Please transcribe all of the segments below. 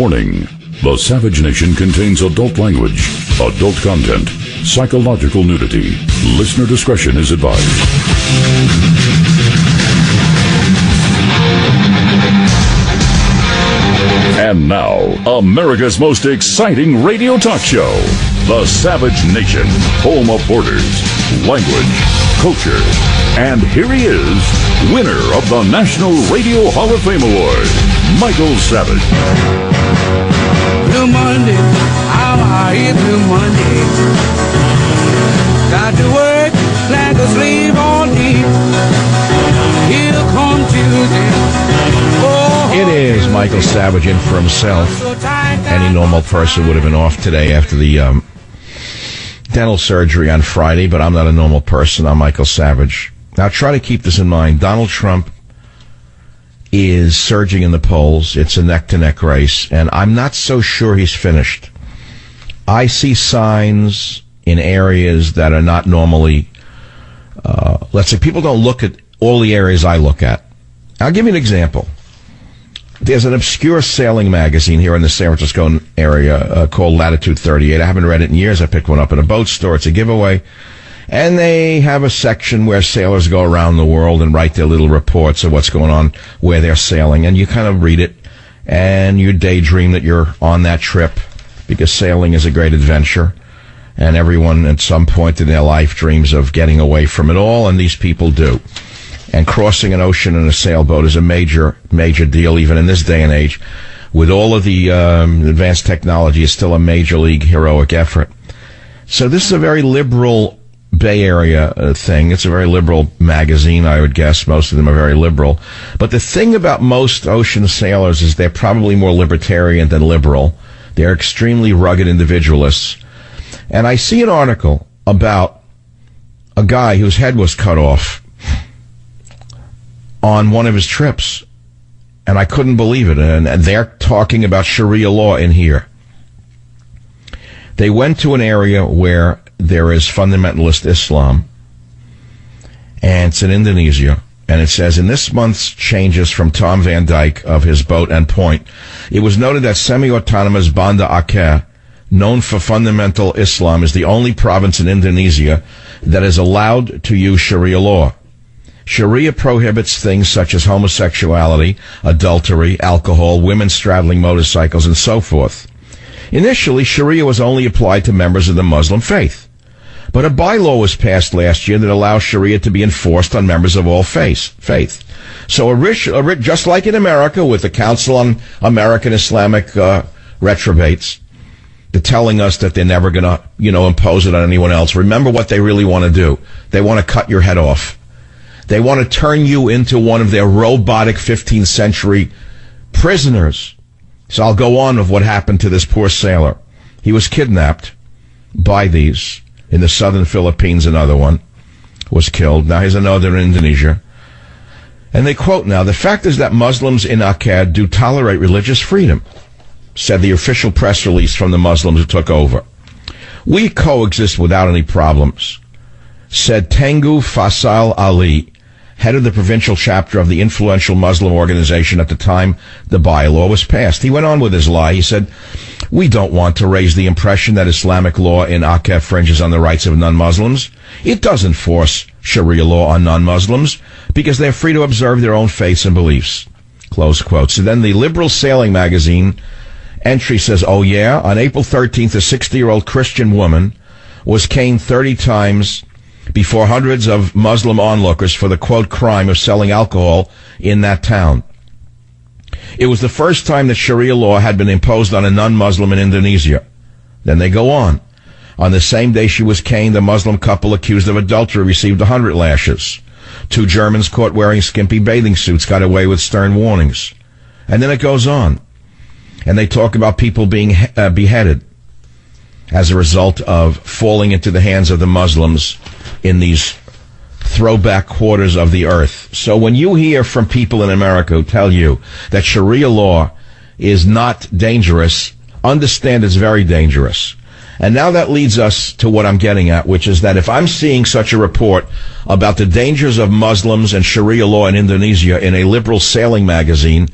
Warning: the Savage Nation contains adult language, adult content, psychological nudity. Listener discretion is advised. And now, America's most exciting radio talk show, The Savage Nation, home of borders, language, culture. And here he is, winner of the National Radio Hall of Fame Award, Michael Savage. Blue Monday, how are you, Blue Monday? Got to work like a slave all day. Here come Tuesday. Oh, it is Michael Savage in for himself. Any normal person would have been off today after the dental surgery on Friday, but I'm not a normal person. I'm Michael Savage. Now, try to keep this in mind. Donald Trump is surging in the polls. It's a neck-to-neck race, and I'm not so sure he's finished. I see signs in areas that are not normally, let's say, people don't look at all the areas I look at. I'll give you an example. There's an obscure sailing magazine here in the San Francisco area called Latitude 38. I haven't read it in years. I picked one up in a boat store. It's a giveaway. And they have a section where sailors go around the world and write their little reports of what's going on where they're sailing. And you kind of read it, and you daydream that you're on that trip, because sailing is a great adventure. And everyone at some point in their life dreams of getting away from it all, and these people do. And crossing an ocean in a sailboat is a major, major deal, even in this day and age. With all of the advanced technology, it's still a major league heroic effort. So this is a very liberal Bay Area thing. It's a very liberal magazine, I would guess. Most of them are very liberal. But the thing about most ocean sailors is they're probably more libertarian than liberal. They're extremely rugged individualists. And I see an article about a guy whose head was cut off on one of his trips. And I couldn't believe it. And they're talking about Sharia law in here. They went to an area where there is fundamentalist Islam, and it's in Indonesia. And it says, in this month's changes from Tom Van Dyke of his Boat and Point, it was noted that semi-autonomous Banda Aceh, known for fundamental Islam, is the only province in Indonesia that is allowed to use Sharia law. Sharia prohibits things such as homosexuality, adultery, alcohol, women straddling motorcycles, and so forth. Initially, Sharia was only applied to members of the Muslim faith. But a bylaw was passed last year that allows Sharia to be enforced on members of all faith. So just like in America with the Council on American Islamic Reprobates, they're telling us that they're never going to, impose it on anyone else. Remember what they really want to do. They want to cut your head off. They want to turn you into one of their robotic 15th century prisoners. So I'll go on with what happened to this poor sailor. He was kidnapped by these in the southern Philippines. Another one was killed. Now he's another in Indonesia. And they quote now, "The fact is that Muslims in Aceh do tolerate religious freedom," said the official press release from the Muslims who took over. "We coexist without any problems," said Tengku Faisal Ali, head of the provincial chapter of the influential Muslim organization at the time the bylaw was passed. He went on with his lie. He said, "We don't want to raise the impression that Islamic law in Aceh infringes on the rights of non-Muslims. It doesn't force Sharia law on non-Muslims because they're free to observe their own faiths and beliefs." Close quote. So then the liberal sailing magazine entry says, "Oh yeah, on April 13th, a 60-year-old Christian woman was caned 30 times before hundreds of Muslim onlookers for the, quote, crime of selling alcohol in that town. It was the first time that Sharia law had been imposed on a non-Muslim in Indonesia." Then they go on. "On the same day she was caned, the Muslim couple accused of adultery received 100 lashes. 2 Germans caught wearing skimpy bathing suits got away with stern warnings." And then it goes on. And they talk about people being beheaded as a result of falling into the hands of the Muslims in these throwback quarters of the earth. So when you hear from people in America who tell you that Sharia law is not dangerous, understand it's very dangerous. And now that leads us to what I'm getting at, which is that if I'm seeing such a report about the dangers of Muslims and Sharia law in Indonesia in a liberal sailing magazine,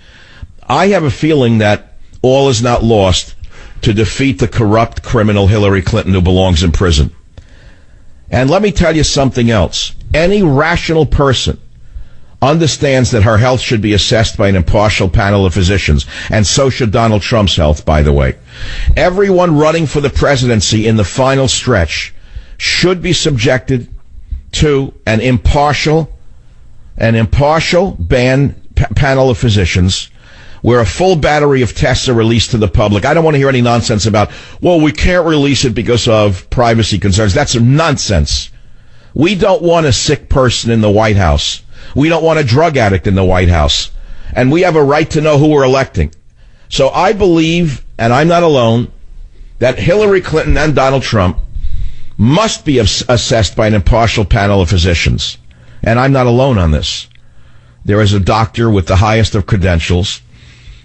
I have a feeling that all is not lost to defeat the corrupt criminal Hillary Clinton who belongs in prison. And let me tell you something else. Any rational person understands that her health should be assessed by an impartial panel of physicians, and so should Donald Trump's health, by the way. Everyone running for the presidency in the final stretch should be subjected to an impartial panel of physicians where a full battery of tests are released to the public. I don't want to hear any nonsense about, well, we can't release it because of privacy concerns. That's nonsense. We don't want a sick person in the White House. We don't want a drug addict in the White House. And we have a right to know who we're electing. So I believe, and I'm not alone, that Hillary Clinton and Donald Trump must be assessed by an impartial panel of physicians. And I'm not alone on this. There is a doctor with the highest of credentials,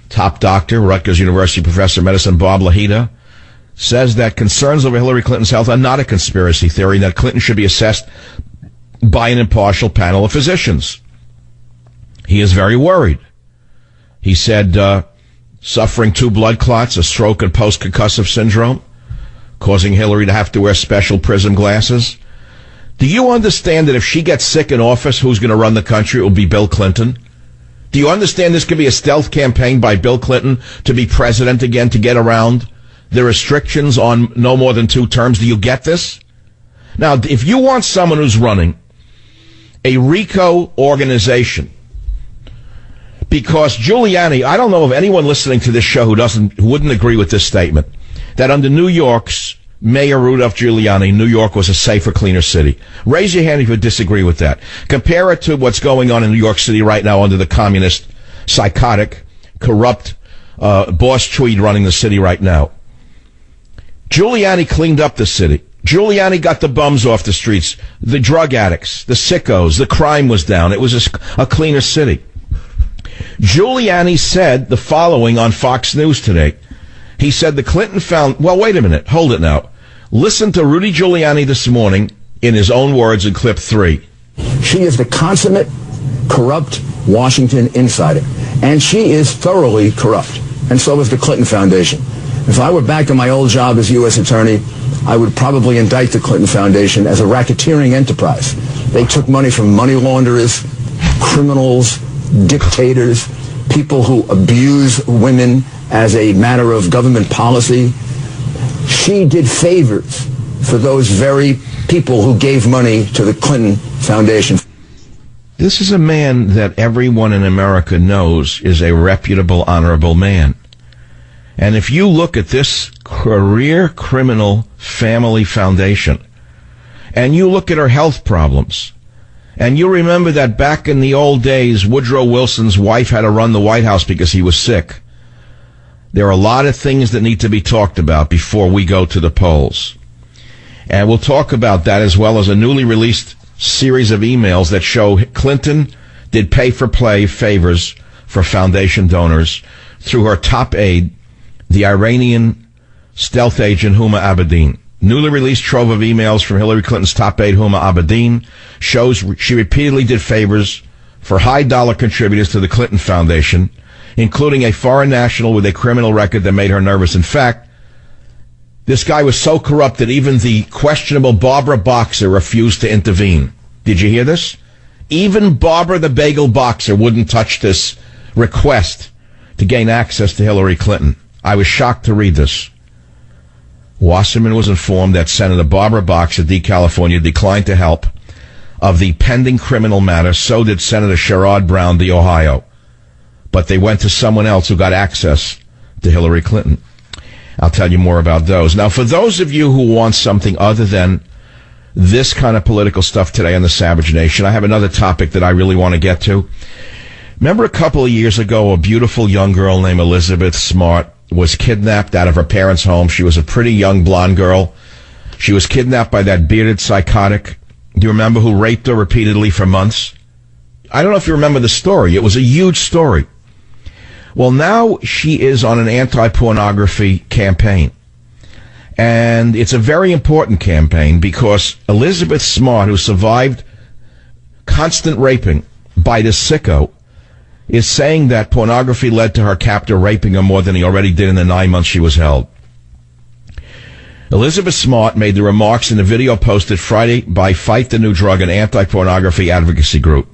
top doctor, Rutgers University professor of medicine, Bob Lahita, says that concerns over Hillary Clinton's health are not a conspiracy theory, and that Clinton should be assessed by an impartial panel of physicians. He is very worried. He said suffering 2 blood clots, a stroke, and post-concussive syndrome, causing Hillary to have to wear special prism glasses. Do you understand that if she gets sick in office, who's going to run the country? It will be Bill Clinton. Do you understand this could be a stealth campaign by Bill Clinton to be president again, to get around the restrictions on no more than 2 terms? Do you get this? Now, if you want someone who's running a RICO organization, because Giuliani, I don't know of anyone listening to this show who wouldn't agree with this statement, that under New York's Mayor Rudolph Giuliani, New York was a safer, cleaner city. Raise your hand if you disagree with that. Compare it to what's going on in New York City right now under the communist, psychotic, corrupt boss Tweed running the city right now. Giuliani cleaned up the city. Giuliani got the bums off the streets, the drug addicts, the sickos, the crime was down. It was a cleaner city. Giuliani said the following on Fox News today. He said the Clinton found... Well, wait a minute. Hold it now. Listen to Rudy Giuliani this morning in his own words in clip 3. She is the consummate, corrupt Washington insider. And she is thoroughly corrupt. And so is the Clinton Foundation. If I were back in my old job as U.S. Attorney, I would probably indict the Clinton Foundation as a racketeering enterprise. They took money from money launderers, criminals, dictators, people who abuse women as a matter of government policy. She did favors for those very people who gave money to the Clinton Foundation. This is a man that everyone in America knows is a reputable, honorable man. And if you look at this career criminal family foundation, and you look at her health problems, and you remember that back in the old days, Woodrow Wilson's wife had to run the White House because he was sick. There are a lot of things that need to be talked about before we go to the polls. And we'll talk about that, as well as a newly released series of emails that show Clinton did pay-for-play favors for foundation donors through her top aide, the Iranian stealth agent Huma Abedin. Newly released trove of emails from Hillary Clinton's top aide Huma Abedin shows she repeatedly did favors for high-dollar contributors to the Clinton Foundation, including a foreign national with a criminal record that made her nervous. In fact, this guy was so corrupt that even the questionable Barbara Boxer refused to intervene. Did you hear this? Even Barbara the Bagel Boxer wouldn't touch this request to gain access to Hillary Clinton. I was shocked to read this. Wasserman was informed that Senator Barbara Boxer, D. California, declined to help of the pending criminal matter. So did Senator Sherrod Brown, D. Ohio. But they went to someone else who got access to Hillary Clinton. I'll tell you more about those. Now, for those of you who want something other than this kind of political stuff today on the Savage Nation, I have another topic that I really want to get to. Remember a couple of years ago, a beautiful young girl named Elizabeth Smart was kidnapped out of her parents' home. She was a pretty young blonde girl. She was kidnapped by that bearded psychotic. Do you remember, who raped her repeatedly for months? I don't know if you remember the story. It was a huge story. Well, now she is on an anti-pornography campaign. And it's a very important campaign because Elizabeth Smart, who survived constant raping by this sicko, is saying that pornography led to her captor raping her more than he already did in the 9 months she was held. Elizabeth Smart made the remarks in the video posted Friday by Fight the New Drug, an anti-pornography advocacy group.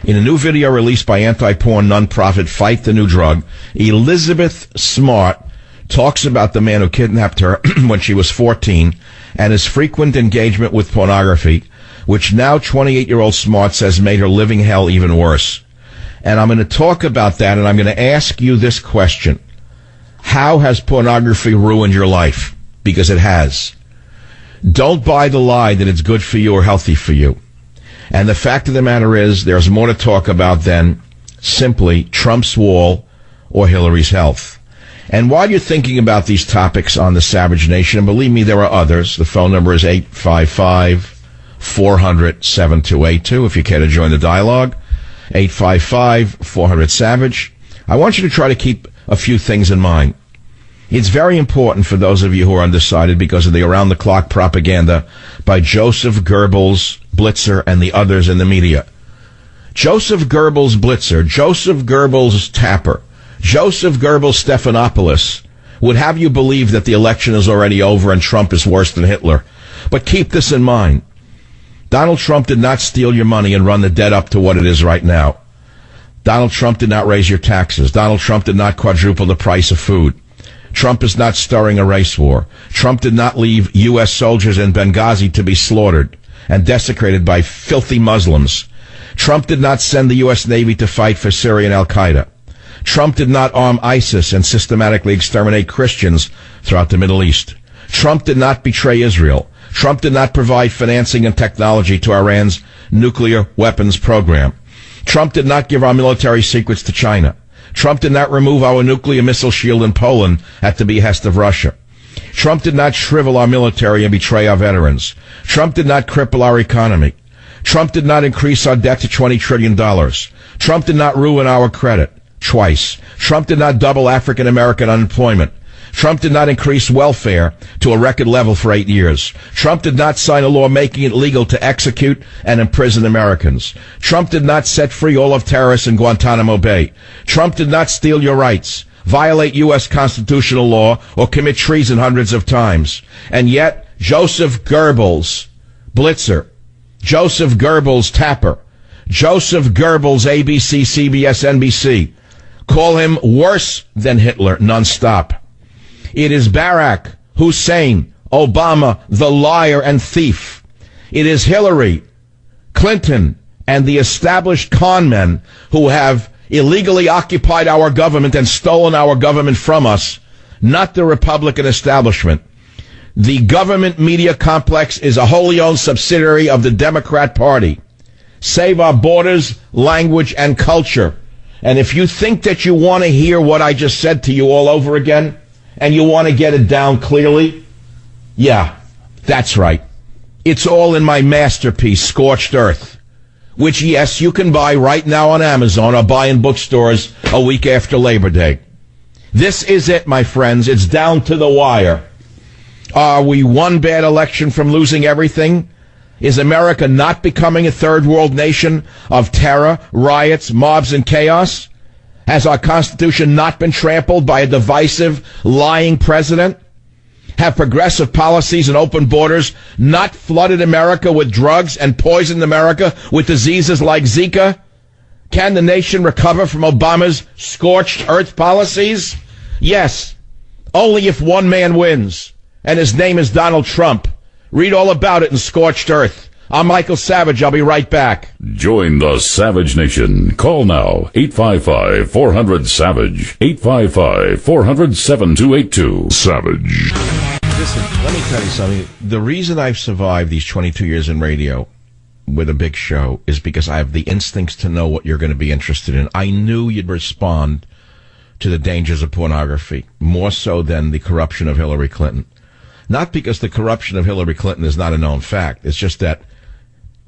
In a new video released by anti-porn nonprofit Fight the New Drug, Elizabeth Smart talks about the man who kidnapped her when she was 14 and his frequent engagement with pornography, which now 28-year-old Smart says made her living hell even worse. And I'm going to talk about that, and I'm going to ask you this question. How has pornography ruined your life? Because it has. Don't buy the lie that it's good for you or healthy for you. And the fact of the matter is, there's more to talk about than simply Trump's wall or Hillary's health. And while you're thinking about these topics on the Savage Nation, and believe me, there are others, the phone number is 855-400-7282 if you care to join the dialogue, 855-400-SAVAGE. I want you to try to keep a few things in mind. It's very important for those of you who are undecided because of the around-the-clock propaganda by Joseph Goebbels, Blitzer, and the others in the media. Joseph Goebbels Blitzer, Joseph Goebbels Tapper, Joseph Goebbels Stephanopoulos would have you believe that the election is already over and Trump is worse than Hitler. But keep this in mind. Donald Trump did not steal your money and run the debt up to what it is right now. Donald Trump did not raise your taxes. Donald Trump did not quadruple the price of food. Trump is not stirring a race war. Trump did not leave U.S. soldiers in Benghazi to be slaughtered and desecrated by filthy Muslims. Trump did not send the U.S. Navy to fight for Syria and al-Qaeda. Trump did not arm ISIS and systematically exterminate Christians throughout the Middle East. Trump did not betray Israel. Trump did not provide financing and technology to Iran's nuclear weapons program. Trump did not give our military secrets to China. Trump did not remove our nuclear missile shield in Poland at the behest of Russia. Trump did not shrivel our military and betray our veterans. Trump did not cripple our economy. Trump did not increase our debt to $20 trillion. Trump did not ruin our credit twice. Trump did not double African American unemployment. Trump did not increase welfare to a record level for 8 years. Trump did not sign a law making it legal to execute and imprison Americans. Trump did not set free all of terrorists in Guantanamo Bay. Trump did not steal your rights, violate U.S. constitutional law, or commit treason hundreds of times. And yet, Joseph Goebbels, Blitzer, Joseph Goebbels, Tapper, Joseph Goebbels, ABC, CBS, NBC, call him worse than Hitler nonstop. It is Barack Hussein Obama, the liar and thief. It is Hillary Clinton and the established con men who have illegally occupied our government and stolen our government from us, not the Republican establishment. The government media complex is a wholly owned subsidiary of the Democrat Party. Save our borders, language, and culture. And if you think that you want to hear what I just said to you all over again, and you want to get it down clearly, yeah, that's right. It's all in my masterpiece, Scorched Earth, which, yes, you can buy right now on Amazon or buy in bookstores a week after Labor Day. This is it, my friends. It's down to the wire. Are we one bad election from losing everything? Is America not becoming a third world nation of terror, riots, mobs, and chaos? Has our Constitution not been trampled by a divisive, lying president? Have progressive policies and open borders not flooded America with drugs and poisoned America with diseases like Zika? Can the nation recover from Obama's scorched earth policies? Yes, only if one man wins, and his name is Donald Trump. Read all about it in Scorched Earth. I'm Michael Savage. I'll be right back. Join the Savage Nation. Call now, 855-400-SAVAGE, 855-400-7282. Savage. Listen, let me tell you something. The reason I've survived these 22 years in radio with a big show is because I have the instincts to know what you're going to be interested in. I knew you'd respond to the dangers of pornography, more so than the corruption of Hillary Clinton. Not because the corruption of Hillary Clinton is not a known fact. It's just that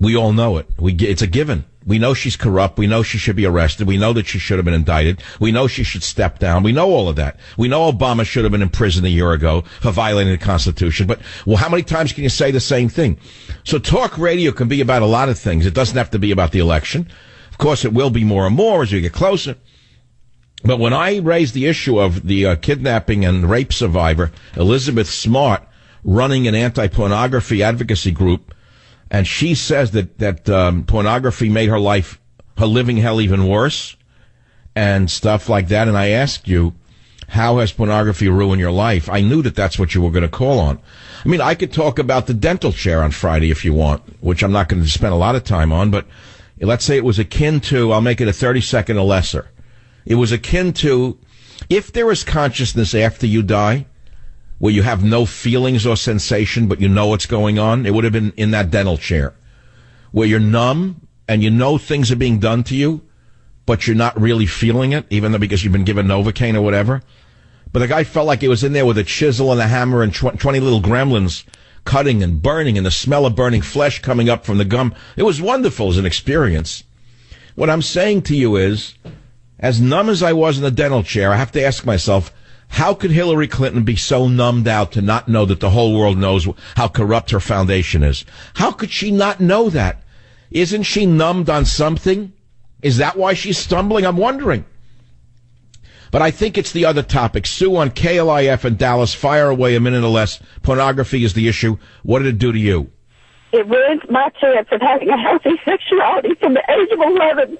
we all know it. It's a given. We know she's corrupt. We know she should be arrested. We know that she should have been indicted. We know she should step down. We know all of that. We know Obama should have been in prison a year ago for violating the Constitution. But, well, how many times can you say the same thing? So talk radio can be about a lot of things. It doesn't have to be about the election. Of course, it will be more and more as we get closer. But when I raised the issue of the kidnapping and rape survivor, Elizabeth Smart, running an anti-pornography advocacy group, and she says that pornography made her living hell even worse, and stuff like that. And I asked you, how has pornography ruined your life? I knew that that's what you were going to call on. I mean, I could talk about the dental chair on Friday if you want, which I'm not going to spend a lot of time on, but let's say it was akin to, I'll make it a 30-second or lesser. It was akin to, if there is consciousness after you die, where you have no feelings or sensation, but you know what's going on, it would have been in that dental chair, where you're numb and you know things are being done to you, but you're not really feeling it, even though because you've been given Novocaine or whatever. But the guy felt like he was in there with a chisel and a hammer and 20 little gremlins cutting and burning, and the smell of burning flesh coming up from the gum. It was wonderful as an experience. What I'm saying to you is, as numb as I was in the dental chair, I have to ask myself, how could Hillary Clinton be so numbed out to not know that the whole world knows how corrupt her foundation is? How could she not know that? Isn't she numbed on something? Is that why she's stumbling? I'm wondering. But I think it's the other topic. Sue on KLIF in Dallas, fire away a minute or less. Pornography is the issue. What did it do to you? It ruined my chance of having a healthy sexuality from the age of 11.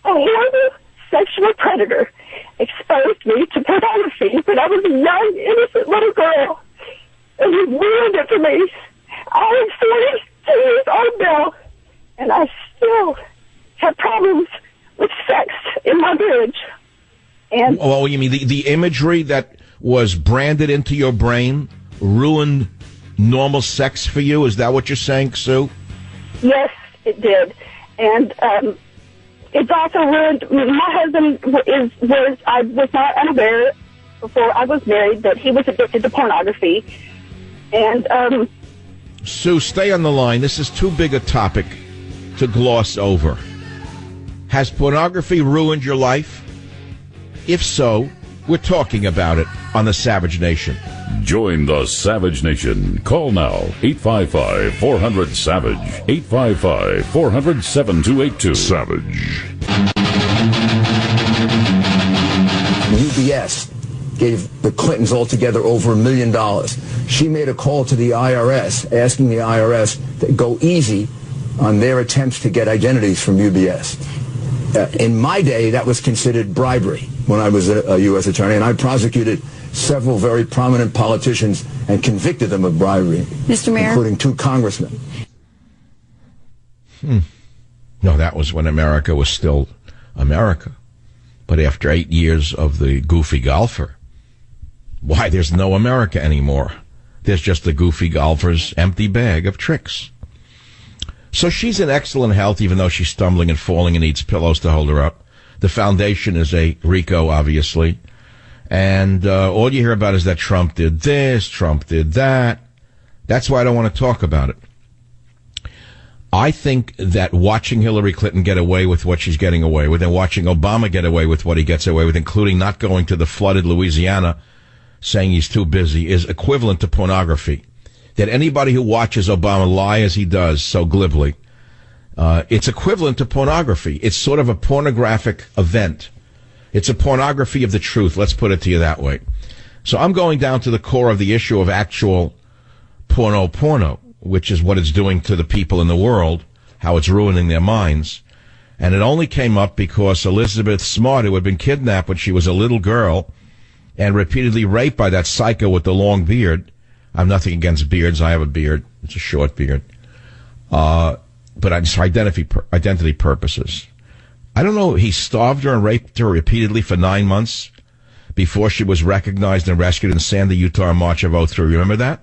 A horrible sexual predator exposed me to pornography when I was a young, innocent little girl. And he ruined it for me. I am 42 years old now, and I still have problems with sex in my marriage. And oh, you mean the imagery that was branded into your brain ruined normal sex for you? Is that what you're saying, Sue? Yes, it did. And it's also ruined. My husband I was not unaware before I was married that he was addicted to pornography. And Sue, stay on the line. This is too big a topic to gloss over. Has pornography ruined your life? If so, we're talking about it on the Savage Nation. Join the Savage Nation. Call now, 855-400-SAVAGE, 855-400-7282. Savage. UBS gave the Clintons altogether over $1 million. She made a call to the IRS, asking the IRS to go easy on their attempts to get identities from UBS. In my day, that was considered bribery when I was a U.S. attorney, and I prosecuted several very prominent politicians and convicted them of bribery, Mr. Mayor? Including 2 congressmen. No, that was when America was still America. But after 8 years of the goofy golfer, why, there's no America anymore. There's just the goofy golfer's empty bag of tricks. So she's in excellent health, even though she's stumbling and falling and needs pillows to hold her up. The foundation is a RICO, obviously. And all you hear about is that Trump did this, Trump did that. That's why I don't want to talk about it. I think that watching Hillary Clinton get away with what she's getting away with and watching Obama get away with what he gets away with, including not going to the flooded Louisiana, saying he's too busy, is equivalent to pornography. That anybody who watches Obama lie as he does so glibly, it's equivalent to pornography. It's sort of a pornographic event. It's a pornography of the truth. Let's put it to you that way. So I'm going down to the core of the issue of actual porno, which is what it's doing to the people in the world, how it's ruining their minds. And it only came up because Elizabeth Smart, who had been kidnapped when she was a little girl and repeatedly raped by that psycho with the long beard. I'm nothing against beards. I have a beard. It's a short beard. But it's for identity purposes. I don't know. He starved her and raped her repeatedly for 9 months before she was recognized and rescued in Sandy, Utah in March of 2003. Remember that?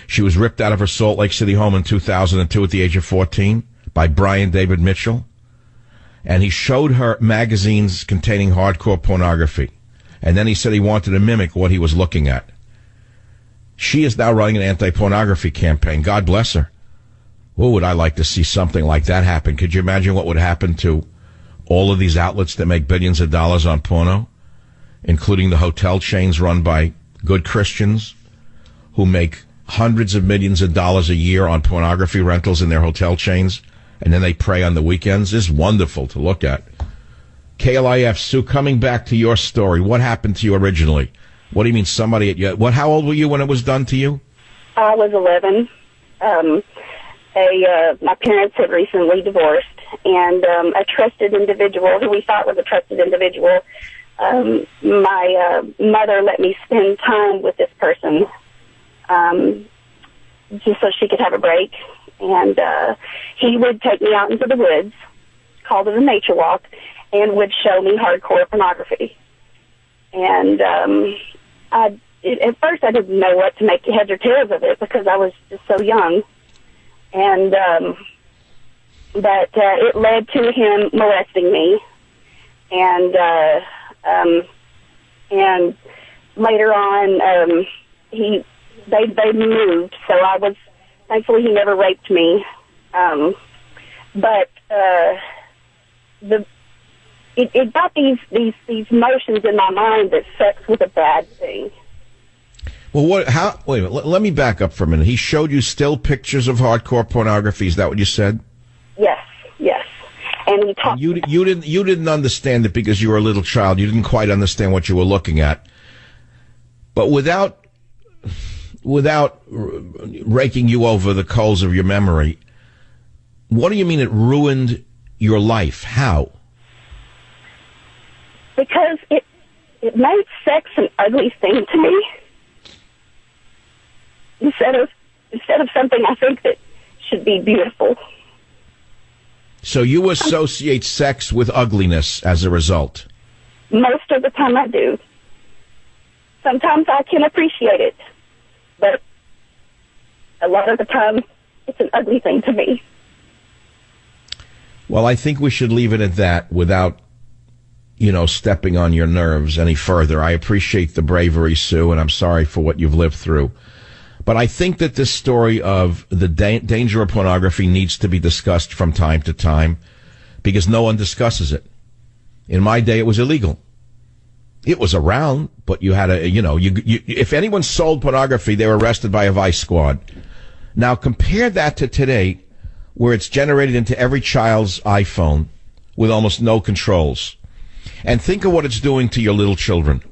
She was ripped out of her Salt Lake City home in 2002 at the age of 14 by Brian David Mitchell. And he showed her magazines containing hardcore pornography. And then he said he wanted to mimic what he was looking at. She is now running an anti-pornography campaign. God bless her. Well, would I like to see something like that happen? Could you imagine what would happen to all of these outlets that make billions of dollars on porno, including the hotel chains run by good Christians who make hundreds of millions of dollars a year on pornography rentals in their hotel chains, and then they prey on the weekends? It's wonderful to look at. KLIF, Sue, coming back to your story, what happened to you originally? What do you mean somebody at you? How old were you when it was done to you? I was 11. My parents had recently divorced, and a trusted individual who we thought was a trusted individual, my mother let me spend time with this person just so she could have a break. And he would take me out into the woods, called it a nature walk, and would show me hardcore pornography. And at first I didn't know what to make heads or tails of it because I was just so young. And but it led to him molesting me. And later on, they moved, so I was, thankfully he never raped me. But it got these motions in my mind that sex was a bad thing. Well, wait a minute, let me back up for a minute. He showed you still pictures of hardcore pornography, is that what you said? Yes. And he talked. You didn't understand it because you were a little child. You didn't quite understand what you were looking at. But without raking you over the coals of your memory, what do you mean it ruined your life? How? Because it made sex an ugly thing to me. Instead of something I think that should be beautiful. So you associate sex with ugliness as a result? Most of the time I do. Sometimes I can appreciate it, but a lot of the time it's an ugly thing to me. Well, I think we should leave it at that without, stepping on your nerves any further. I appreciate the bravery, Sue, and I'm sorry for what you've lived through. But I think that this story of the danger of pornography needs to be discussed from time to time because no one discusses it. In my day, it was illegal. It was around, but you had to, if anyone sold pornography, they were arrested by a vice squad. Now, compare that to today, where it's generated into every child's iPhone with almost no controls. And think of what it's doing to your little children.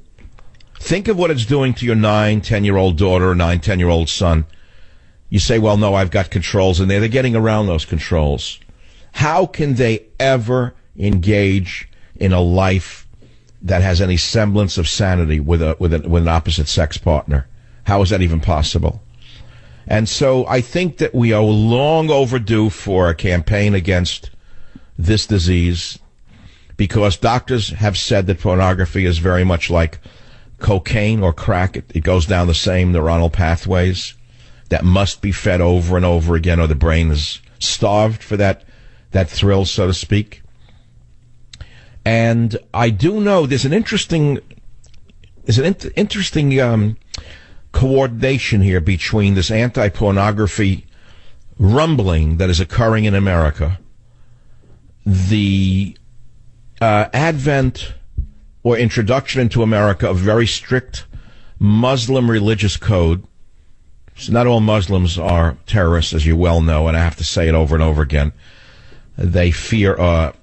Think of what it's doing to your 9, 10-year-old daughter or 9, 10-year-old son. You say, well, no, I've got controls in there. They're getting around those controls. How can they ever engage in a life that has any semblance of sanity with an opposite sex partner? How is that even possible? And so I think that we are long overdue for a campaign against this disease because doctors have said that pornography is very much like cocaine or crack. It goes down the same neuronal pathways that must be fed over and over again or the brain is starved for that thrill, so to speak. And I do know there's an interesting coordination here between this anti-pornography rumbling that is occurring in America, the advent or introduction into America of very strict Muslim religious code. So not all Muslims are terrorists, as you well know, and I have to say it over and over again. They fear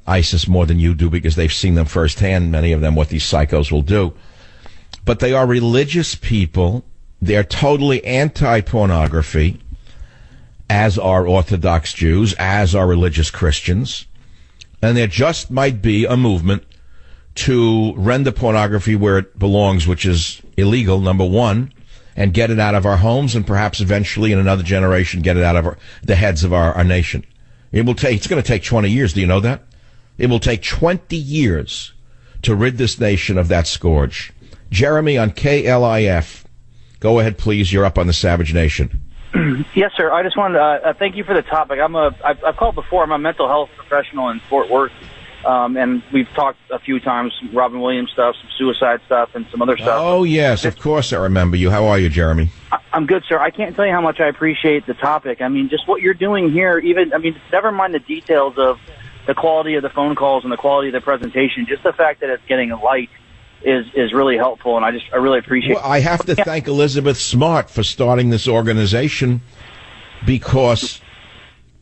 ISIS more than you do because they've seen them firsthand, many of them, what these psychos will do. But they are religious people. They're totally anti-pornography, as are Orthodox Jews, as are religious Christians. And there just might be a movement to render pornography where it belongs, which is illegal, number one, and get it out of our homes and perhaps eventually in another generation get it out of the heads of our nation. It's going to take 20 years. Do you know that? It will take 20 years to rid this nation of that scourge. Jeremy on KLIF. Go ahead, please. You're up on the Savage Nation. Yes, sir. I just wanted to thank you for the topic. I've called before. I'm a mental health professional in Fort Worth. And we've talked a few times, Robin Williams stuff, some suicide stuff, and some other stuff. Oh, yes, of course I remember you. How are you, Jeremy? I'm good, sir. I can't tell you how much I appreciate the topic. I mean, just what you're doing here, never mind the details of the quality of the phone calls and the quality of the presentation, just the fact that it's getting light is really helpful, and I really appreciate it. Well, I have to thank Elizabeth Smart for starting this organization because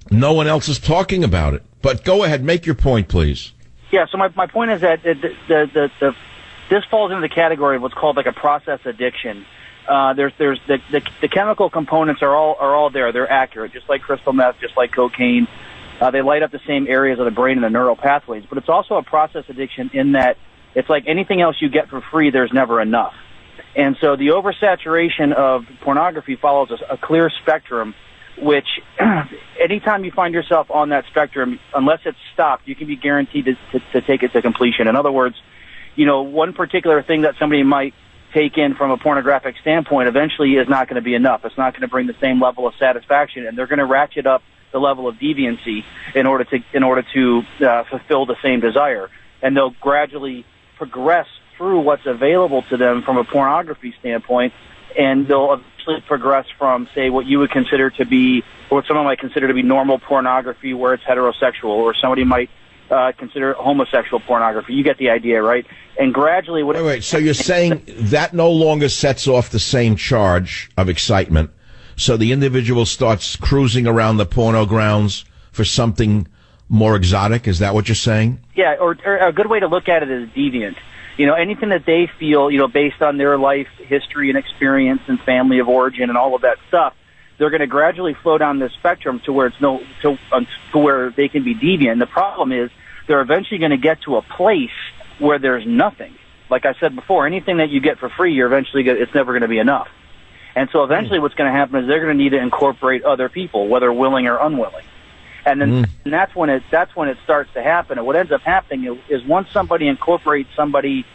no one else is talking about it. But go ahead, make your point, please. Yeah, so my point is that this falls into the category of what's called like a process addiction. There's the chemical components are all there. They're accurate, just like crystal meth, just like cocaine. They light up the same areas of the brain and the neural pathways. But it's also a process addiction in that it's like anything else you get for free, there's never enough. And so the oversaturation of pornography follows a clear spectrum, which anytime you find yourself on that spectrum, unless it's stopped, you can be guaranteed to take it to completion. In other words, one particular thing that somebody might take in from a pornographic standpoint eventually is not going to be enough. It's not going to bring the same level of satisfaction, and they're going to ratchet up the level of deviancy in order to fulfill the same desire. And they'll gradually progress through what's available to them from a pornography standpoint, and they'll eventually progress from, say, what you would consider to be, or what someone might consider to be normal pornography, where it's heterosexual, or somebody might consider homosexual pornography. You get the idea, right? And gradually... Wait. So you're saying that no longer sets off the same charge of excitement, so the individual starts cruising around the porno grounds for something more exotic? Is that what you're saying? Yeah, or a good way to look at it is deviant. Anything that they feel, based on their life history and experience and family of origin and all of that stuff, they're going to gradually flow down this spectrum to where to where they can be deviant. The problem is they're eventually going to get to a place where there's nothing. Like I said before, anything that you get for free, it's never going to be enough. And so eventually what's going to happen is they're going to need to incorporate other people, whether willing or unwilling. And then and that's when it starts to happen. And what ends up happening is once somebody incorporates somebody,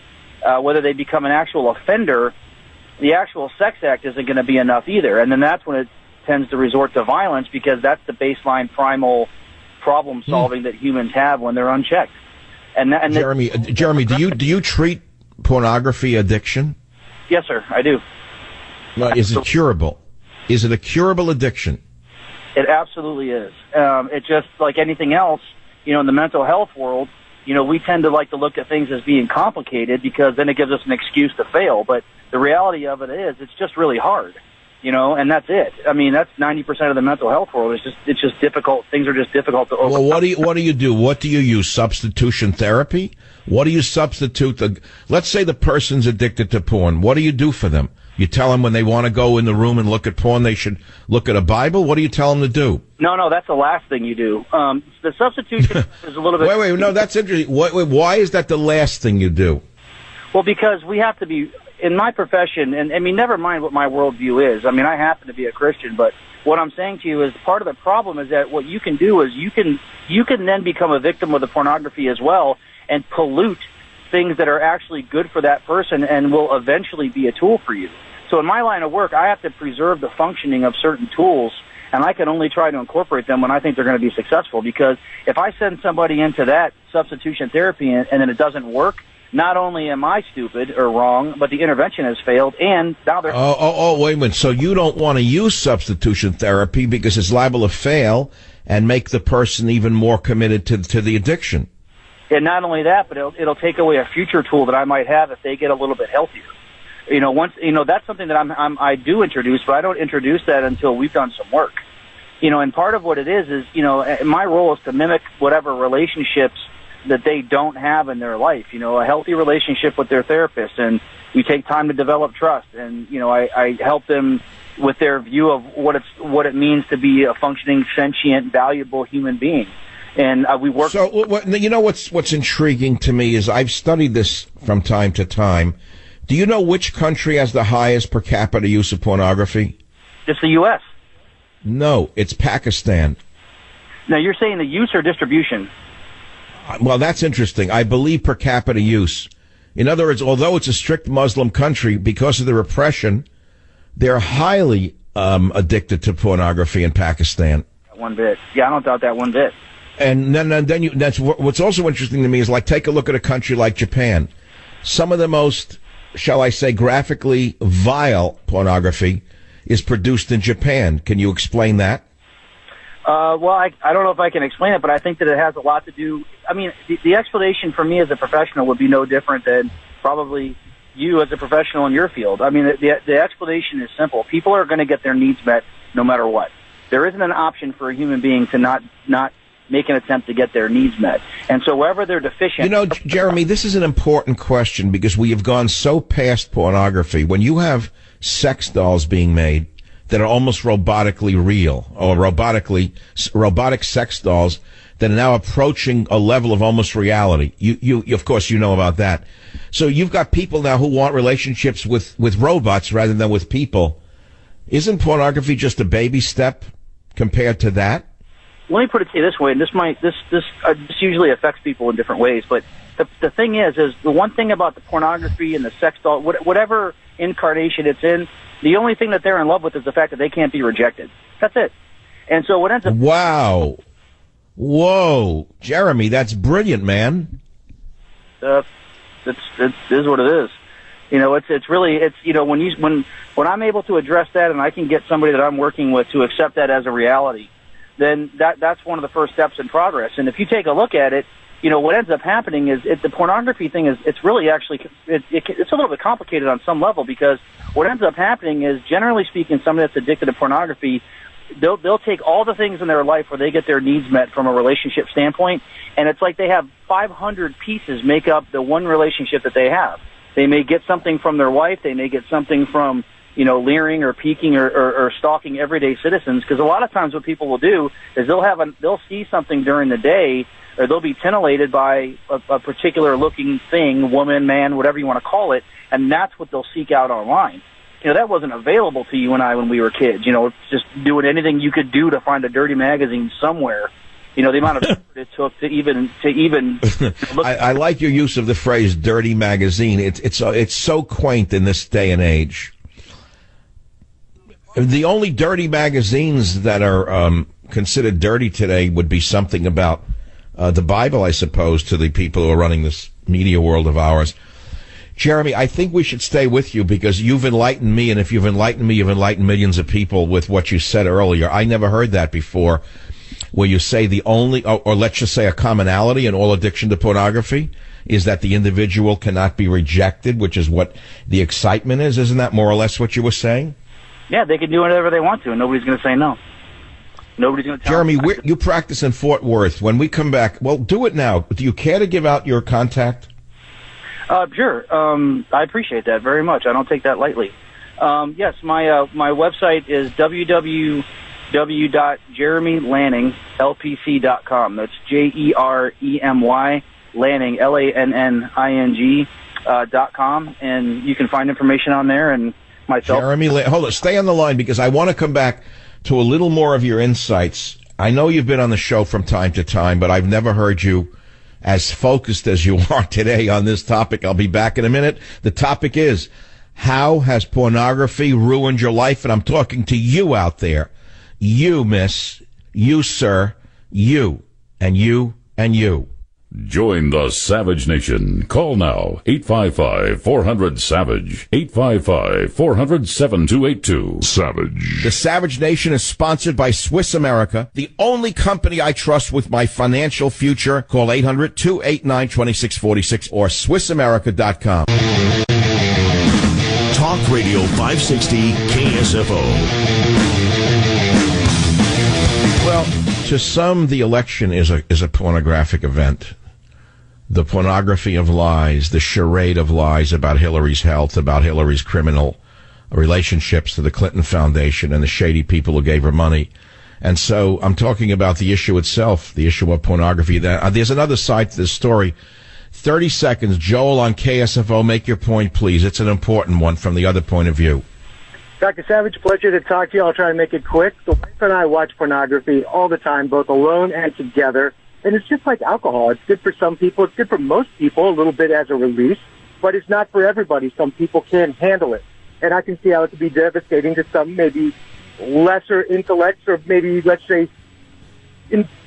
whether they become an actual offender, the actual sex act isn't going to be enough either. And then that's when it tends to resort to violence, because that's the baseline primal problem solving that humans have when they're unchecked. And Jeremy, do you treat pornography addiction? Yes, sir, I do. Is it curable? Is it a curable addiction? It absolutely is. It just like anything else, in the mental health world, we tend to like to look at things as being complicated because then it gives us an excuse to fail. But the reality of it is, it's just really hard, and that's it. I mean, that's 90% of the mental health world. It's just difficult. Things are just difficult to overcome. Well, what do you do? What do you use? Substitution therapy? What do you substitute? Let's say the person's addicted to porn. What do you do for them? You tell them when they want to go in the room and look at porn, they should look at a Bible? What do you tell them to do? No, that's the last thing you do. The substitution is a little bit... Wait, no, that's interesting. Why is that the last thing you do? Well, because we have to be, in my profession, and I mean, never mind what my worldview is. I mean, I happen to be a Christian, but what I'm saying to you is part of the problem is that what you can do is you can then become a victim of the pornography as well and pollute things that are actually good for that person and will eventually be a tool for you. So in my line of work, I have to preserve the functioning of certain tools, and I can only try to incorporate them when I think they're going to be successful. Because if I send somebody into that substitution therapy and then it doesn't work, not only am I stupid or wrong, but the intervention has failed, and now they're... wait a minute. So you don't want to use substitution therapy because it's liable to fail and make the person even more committed to the addiction. And not only that, but it'll take away a future tool that I might have if they get a little bit healthier. That's something that I do introduce, but I don't introduce that until we've done some work. And part of what it is, my role is to mimic whatever relationships that they don't have in their life. A healthy relationship with their therapist, and we take time to develop trust. And I help them with their view of what it means to be a functioning, sentient, valuable human being. And we work. So what's intriguing to me is I've studied this from time to time. Do you know which country has the highest per capita use of pornography? It's the U.S. No, it's Pakistan. Now, you're saying the use or distribution? Well, that's interesting. I believe per capita use. In other words, although it's a strict Muslim country, because of the repression, they're highly addicted to pornography in Pakistan. One bit. Yeah, I don't doubt that one bit. And then that's what's also interesting to me is, like, take a look at a country like Japan. Some of the most, shall I say, graphically vile pornography is produced in Japan. Can you explain that? Well, I don't know if I can explain it, but I think that it has a lot to do. I mean, the explanation for me as a professional would be no different than probably you as a professional in your field. I mean, the explanation is simple. People are going to get their needs met no matter what. There isn't an option for a human being to not make an attempt to get their needs met. And so wherever they're deficient... You know, Jeremy, this is an important question because we have gone so past pornography. When you have sex dolls being made that are almost robotically real, or robotic sex dolls that are now approaching a level of almost reality. You of course, you know about that. So you've got people now who want relationships with robots rather than with people. Isn't pornography just a baby step compared to that? Let me put it to you this way, and this usually affects people in different ways, but the thing is the one thing about the pornography and the sex doll, whatever incarnation it's in, the only thing that they're in love with is the fact that they can't be rejected. That's it. And so what ends up... Wow. Whoa. Jeremy, that's brilliant, man. It is what it is. You know, it's really, you know, when I'm able to address that and I can get somebody that I'm working with to accept that as a reality, then that's one of the first steps in progress. And if you take a look at it, you know, what ends up happening is the pornography thing it's really actually, it's a little bit complicated on some level, because what ends up happening is, generally speaking, somebody that's addicted to pornography, they'll take all the things in their life where they get their needs met from a relationship standpoint, and it's like they have 500 pieces make up the one relationship that they have. They may get something from their wife, they may get something from, you know, leering or peeking or stalking everyday citizens, because a lot of times what people will do is they'll see something during the day, or they'll be titillated by a particular looking thing, woman, man, whatever you want to call it, and that's what they'll seek out online. You know, that wasn't available to you and I when we were kids. You know, just doing anything you could do to find a dirty magazine somewhere. You know, the amount of effort it took to even look. I like your use of the phrase "dirty magazine." It's so quaint in this day and age. The only dirty magazines that are considered dirty today would be something about the Bible, I suppose, to the people who are running this media world of ours. Jeremy, I think we should stay with you because you've enlightened me, and if you've enlightened me, you've enlightened millions of people with what you said earlier. I never heard that before, where you say the only, or let's just say a commonality in all addiction to pornography is that the individual cannot be rejected, which is what the excitement is. Isn't that more or less what you were saying? Yeah, they can do whatever they want to, and nobody's going to say no. Nobody's going to tell Jeremy, them. you practice in Fort Worth. When we come back, well, do it now. Do you care to give out your contact? Sure. I appreciate that very much. I don't take that lightly. Yes, my website is www.jeremylanningLPC.com. That's JEREMY Lanning LANNING.com, and you can find information on there and myself. Jeremy, hold on, stay on the line because I want to come back to a little more of your insights. I know you've been on the show from time to time, but I've never heard you as focused as you are today on this topic. I'll be back in a minute. The topic is, how has pornography ruined your life? And I'm talking to you out there. You, miss. You, sir. You. And you. And you. Join the Savage Nation. Call now. 855-400-SAVAGE. 855-400-7282. Savage. The Savage Nation is sponsored by Swiss America, the only company I trust with my financial future. Call 800-289-2646 or SwissAmerica.com. Talk Radio 560 KSFO. Well, to some, the election is a pornographic event. The pornography of lies, the charade of lies about Hillary's health, about Hillary's criminal relationships to the Clinton Foundation and the shady people who gave her money. And so I'm talking about the issue itself, the issue of pornography. There's another side to this story. 30 seconds. Joel on KSFO, make your point, please. It's an important one from the other point of view. Dr. Savage, pleasure to talk to you. I'll try and make it quick. The wife and I watch pornography all the time, both alone and together. And it's just like alcohol. It's good for some people. It's good for most people, a little bit as a release. But it's not for everybody. Some people can't handle it. And I can see how it could be devastating to some maybe lesser intellects or maybe, let's say,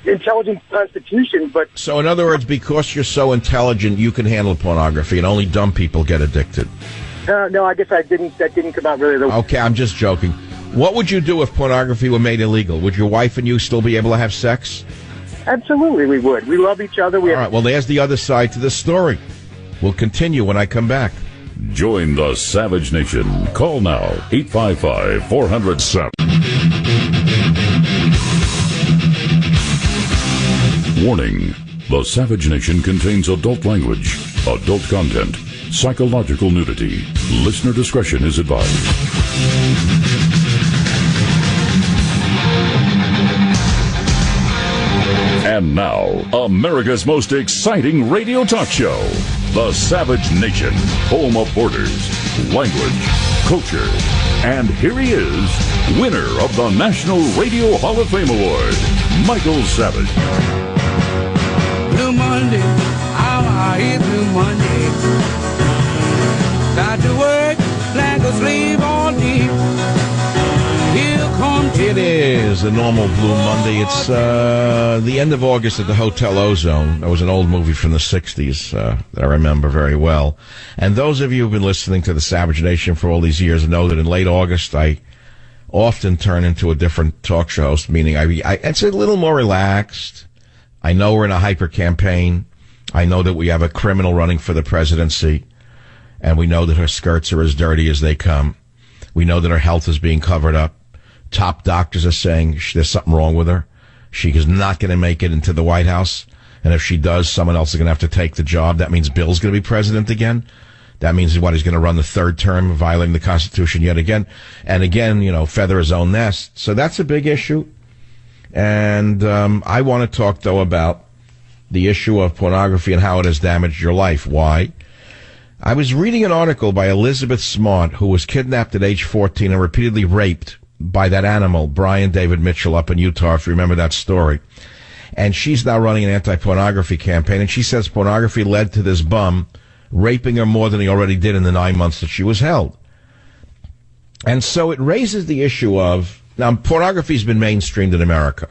intelligent constitution. But so, in other words, because you're so intelligent, you can handle pornography, and only dumb people get addicted. No, I guess that didn't come out really. Okay, I'm just joking. What would you do if pornography were made illegal? Would your wife and you still be able to have sex? Absolutely, we would. We love each other. All right, well, there's the other side to the story. We'll continue when I come back. Join the Savage Nation. Call now. 855-400-SAVAGE. Warning: the Savage Nation contains adult language, adult content, psychological nudity. Listener discretion is advised. And now, America's most exciting radio talk show, The Savage Nation, home of borders, language, culture. And here he is, winner of the National Radio Hall of Fame Award, Michael Savage. Blue Monday, how I hate Blue Monday. Got to work like a slave all day. Here comes It is the normal Blue Monday. It's the end of August at the Hotel Ozone. That was an old movie from the 60s that I remember very well. And those of you who've been listening to the Savage Nation for all these years know that in late August I often turn into a different talk show host, meaning it's a little more relaxed. I know we're in a hyper campaign. I know that we have a criminal running for the presidency, and we know that her skirts are as dirty as they come. We know that her health is being covered up. Top doctors are saying there's something wrong with her. She is not going to make it into the White House, and if she does, someone else is going to have to take the job. That means Bill's going to be president again. That means he's going to run the third term, violating the Constitution yet again. And again, feather his own nest. So that's a big issue. And I want to talk, though, about the issue of pornography and how it has damaged your life. Why? I was reading an article by Elizabeth Smart, who was kidnapped at age 14 and repeatedly raped by that animal, Brian David Mitchell, up in Utah, if you remember that story. And she's now running an anti-pornography campaign, and she says pornography led to this bum raping her more than he already did in the 9 months that she was held. And so it raises the issue of, now, pornography's been mainstreamed in America.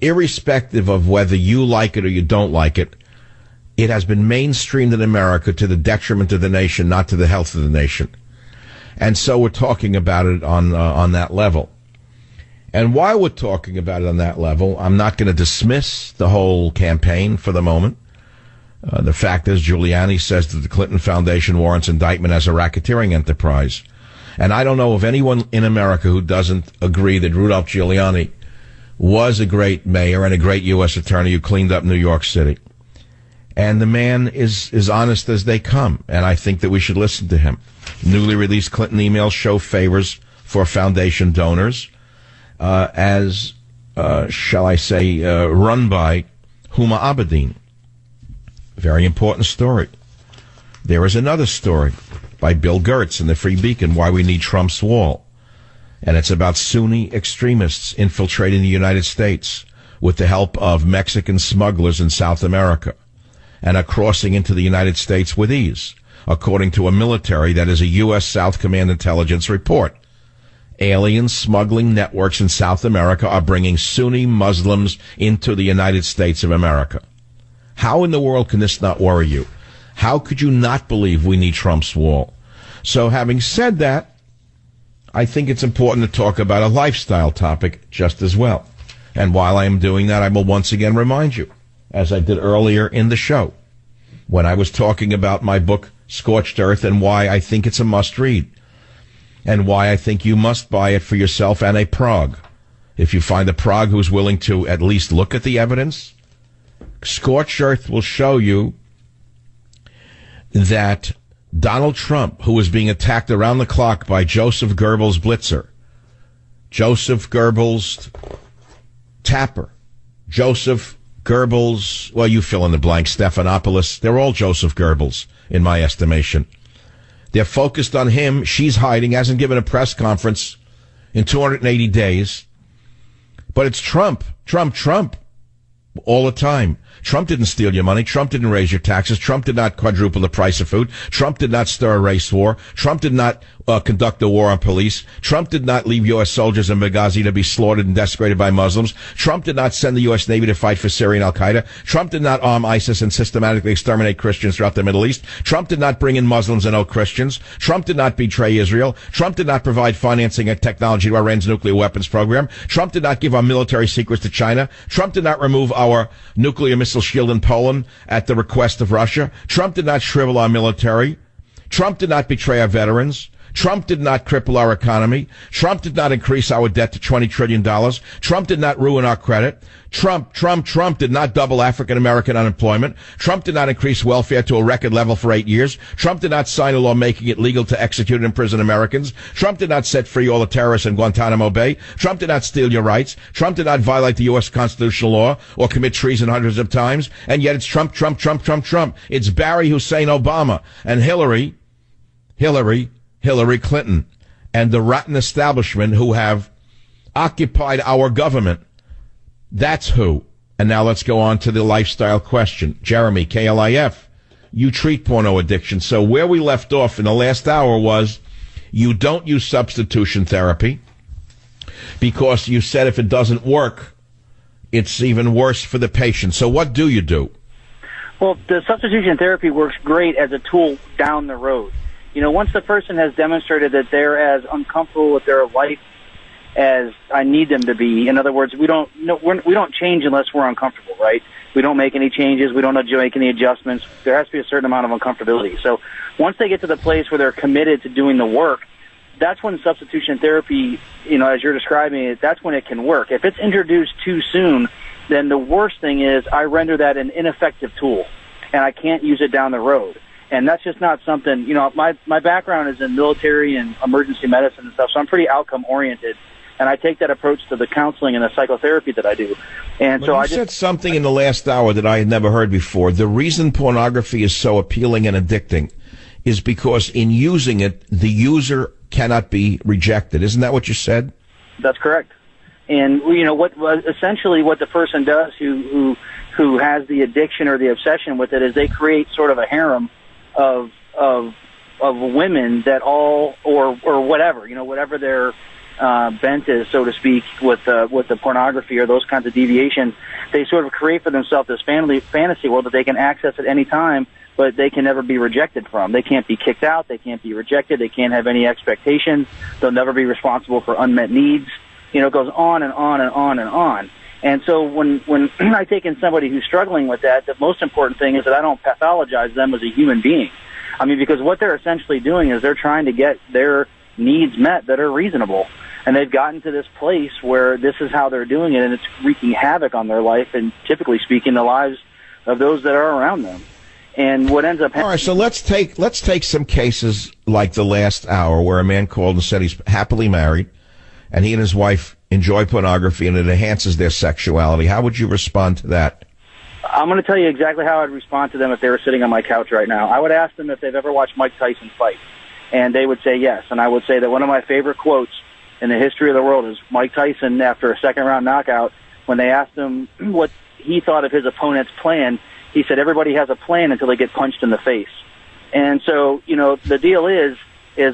Irrespective of whether you like it or you don't like it, it has been mainstreamed in America to the detriment of the nation, not to the health of the nation. And so we're talking about it on that level. And while we're talking about it on that level, I'm not going to dismiss the whole campaign for the moment. The fact is, Giuliani says that the Clinton Foundation warrants indictment as a racketeering enterprise. And I don't know of anyone in America who doesn't agree that Rudolph Giuliani was a great mayor and a great U.S. attorney who cleaned up New York City. And the man is honest as they come, and I think that we should listen to him. Newly released Clinton emails show favors for foundation donors, run by Huma Abedin. Very important story. There is another story by Bill Gertz in the Free Beacon, Why We Need Trump's Wall. And it's about Sunni extremists infiltrating the United States with the help of Mexican smugglers in South America and are crossing into the United States with ease, according to a military that is a U.S. South Command intelligence report. Alien smuggling networks in South America are bringing Sunni Muslims into the United States of America. How in the world can this not worry you? How could you not believe we need Trump's wall? So having said that, I think it's important to talk about a lifestyle topic just as well. And while I am doing that, I will once again remind you, as I did earlier in the show, when I was talking about my book, Scorched Earth, and why I think it's a must-read, and why I think you must buy it for yourself and a Prague. If you find a Prague who's willing to at least look at the evidence, Scorched Earth will show you that Donald Trump, who was being attacked around the clock by Joseph Goebbels Blitzer, Joseph Goebbels Tapper, Joseph Goebbels, well, you fill in the blank, Stephanopoulos, they're all Joseph Goebbels, in my estimation. They're focused on him. She's hiding, hasn't given a press conference in 280 days. But it's Trump, all the time. Trump didn't steal your money. Trump didn't raise your taxes. Trump did not quadruple the price of food. Trump did not stir a race war. Trump did not conduct a war on police. Trump did not leave U.S. soldiers in Benghazi to be slaughtered and desecrated by Muslims. Trump did not send the U.S. Navy to fight for Syria and Al-Qaeda. Trump did not arm ISIS and systematically exterminate Christians throughout the Middle East. Trump did not bring in Muslims and no Christians. Trump did not betray Israel. Trump did not provide financing and technology to Iran's nuclear weapons program. Trump did not give our military secrets to China. Trump did not remove our nuclear missile shield in Poland at the request of Russia. Trump did not shrivel our military. Trump did not betray our veterans. Trump did not cripple our economy. Trump did not increase our debt to $20 trillion. Trump did not ruin our credit. Trump did not double African-American unemployment. Trump did not increase welfare to a record level for 8 years. Trump did not sign a law making it legal to execute and imprison Americans. Trump did not set free all the terrorists in Guantanamo Bay. Trump did not steal your rights. Trump did not violate the U.S. constitutional law or commit treason hundreds of times. And yet it's Trump. It's Barry Hussein Obama and Hillary Clinton and the rotten establishment who have occupied our government. That's who. And now let's go on to the lifestyle question. Jeremy, KLIF, you treat porno addiction. So where we left off in the last hour was you don't use substitution therapy because you said if it doesn't work, it's even worse for the patient. So what do you do? Well, the substitution therapy works great as a tool down the road. You know, once the person has demonstrated that they're as uncomfortable with their life as I need them to be, in other words, we don't change unless we're uncomfortable, right? We don't make any changes. We don't make any adjustments. There has to be a certain amount of uncomfortability. So once they get to the place where they're committed to doing the work, that's when substitution therapy, you know, as you're describing it, that's when it can work. If it's introduced too soon, then the worst thing is I render that an ineffective tool, and I can't use it down the road. And that's just not something, you know, my background is in military and emergency medicine and stuff, so I'm pretty outcome-oriented, and I take that approach to the counseling and the psychotherapy that I do. And so I said something in the last hour that I had never heard before. The reason pornography is so appealing and addicting is because in using it, the user cannot be rejected. Isn't that what you said? That's correct. And, you know, essentially what the person does who has the addiction or the obsession with it is they create sort of a harem of women that all or whatever, you know, whatever their bent is, so to speak, with the pornography or those kinds of deviations, they sort of create for themselves this fantasy world that they can access at any time, but they can never be rejected from. They can't be kicked out. They can't be rejected. They can't have any expectations. They'll never be responsible for unmet needs. You know, it goes on and on and on and on. And so when I take in somebody who's struggling with that, the most important thing is that I don't pathologize them as a human being. I mean, because what they're essentially doing is they're trying to get their needs met that are reasonable. And they've gotten to this place where this is how they're doing it, and it's wreaking havoc on their life and, typically speaking, the lives of those that are around them. And what ends up happening... All right, so let's take some cases like the last hour where a man called and said he's happily married, and he and his wife enjoy pornography, and it enhances their sexuality. How would you respond to that? I'm going to tell you exactly how I'd respond to them if they were sitting on my couch right now. I would ask them if they've ever watched Mike Tyson fight, and they would say yes. And I would say that one of my favorite quotes in the history of the world is Mike Tyson, after a second-round knockout, when they asked him what he thought of his opponent's plan, he said, everybody has a plan until they get punched in the face. And so, you know, the deal is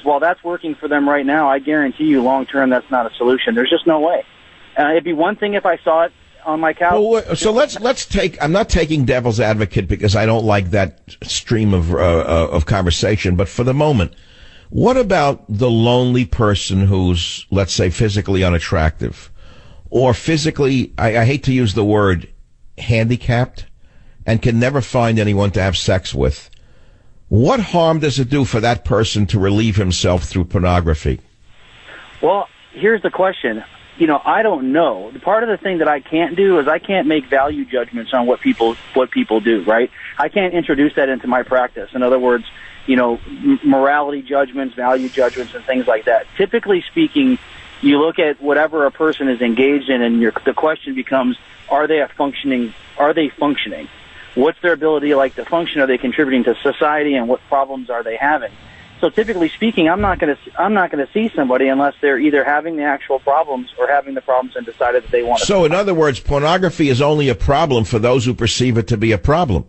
while that's working for them right now, I guarantee you long-term that's not a solution. There's just no way. It'd be one thing if I saw it on my couch. Well, so let's take, I'm not taking devil's advocate because I don't like that stream of conversation, but for the moment, what about the lonely person who's, let's say, physically unattractive or physically, I hate to use the word, handicapped and can never find anyone to have sex with? What harm does it do for that person to relieve himself through pornography? Well, here's the question. You know, I don't know. Part of the thing that I can't do is I can't make value judgments on what people do, right? I can't introduce that into my practice. In other words, you know, morality judgments, value judgments, and things like that. Typically speaking, you look at whatever a person is engaged in, and the question becomes, are they functioning? What's their ability like to function? Are they contributing to society, and what problems are they having? So typically speaking, I'm not going to see somebody unless they're either having the actual problems or having the problems and decided that they want to. So in other words, pornography is only a problem for those who perceive it to be a problem.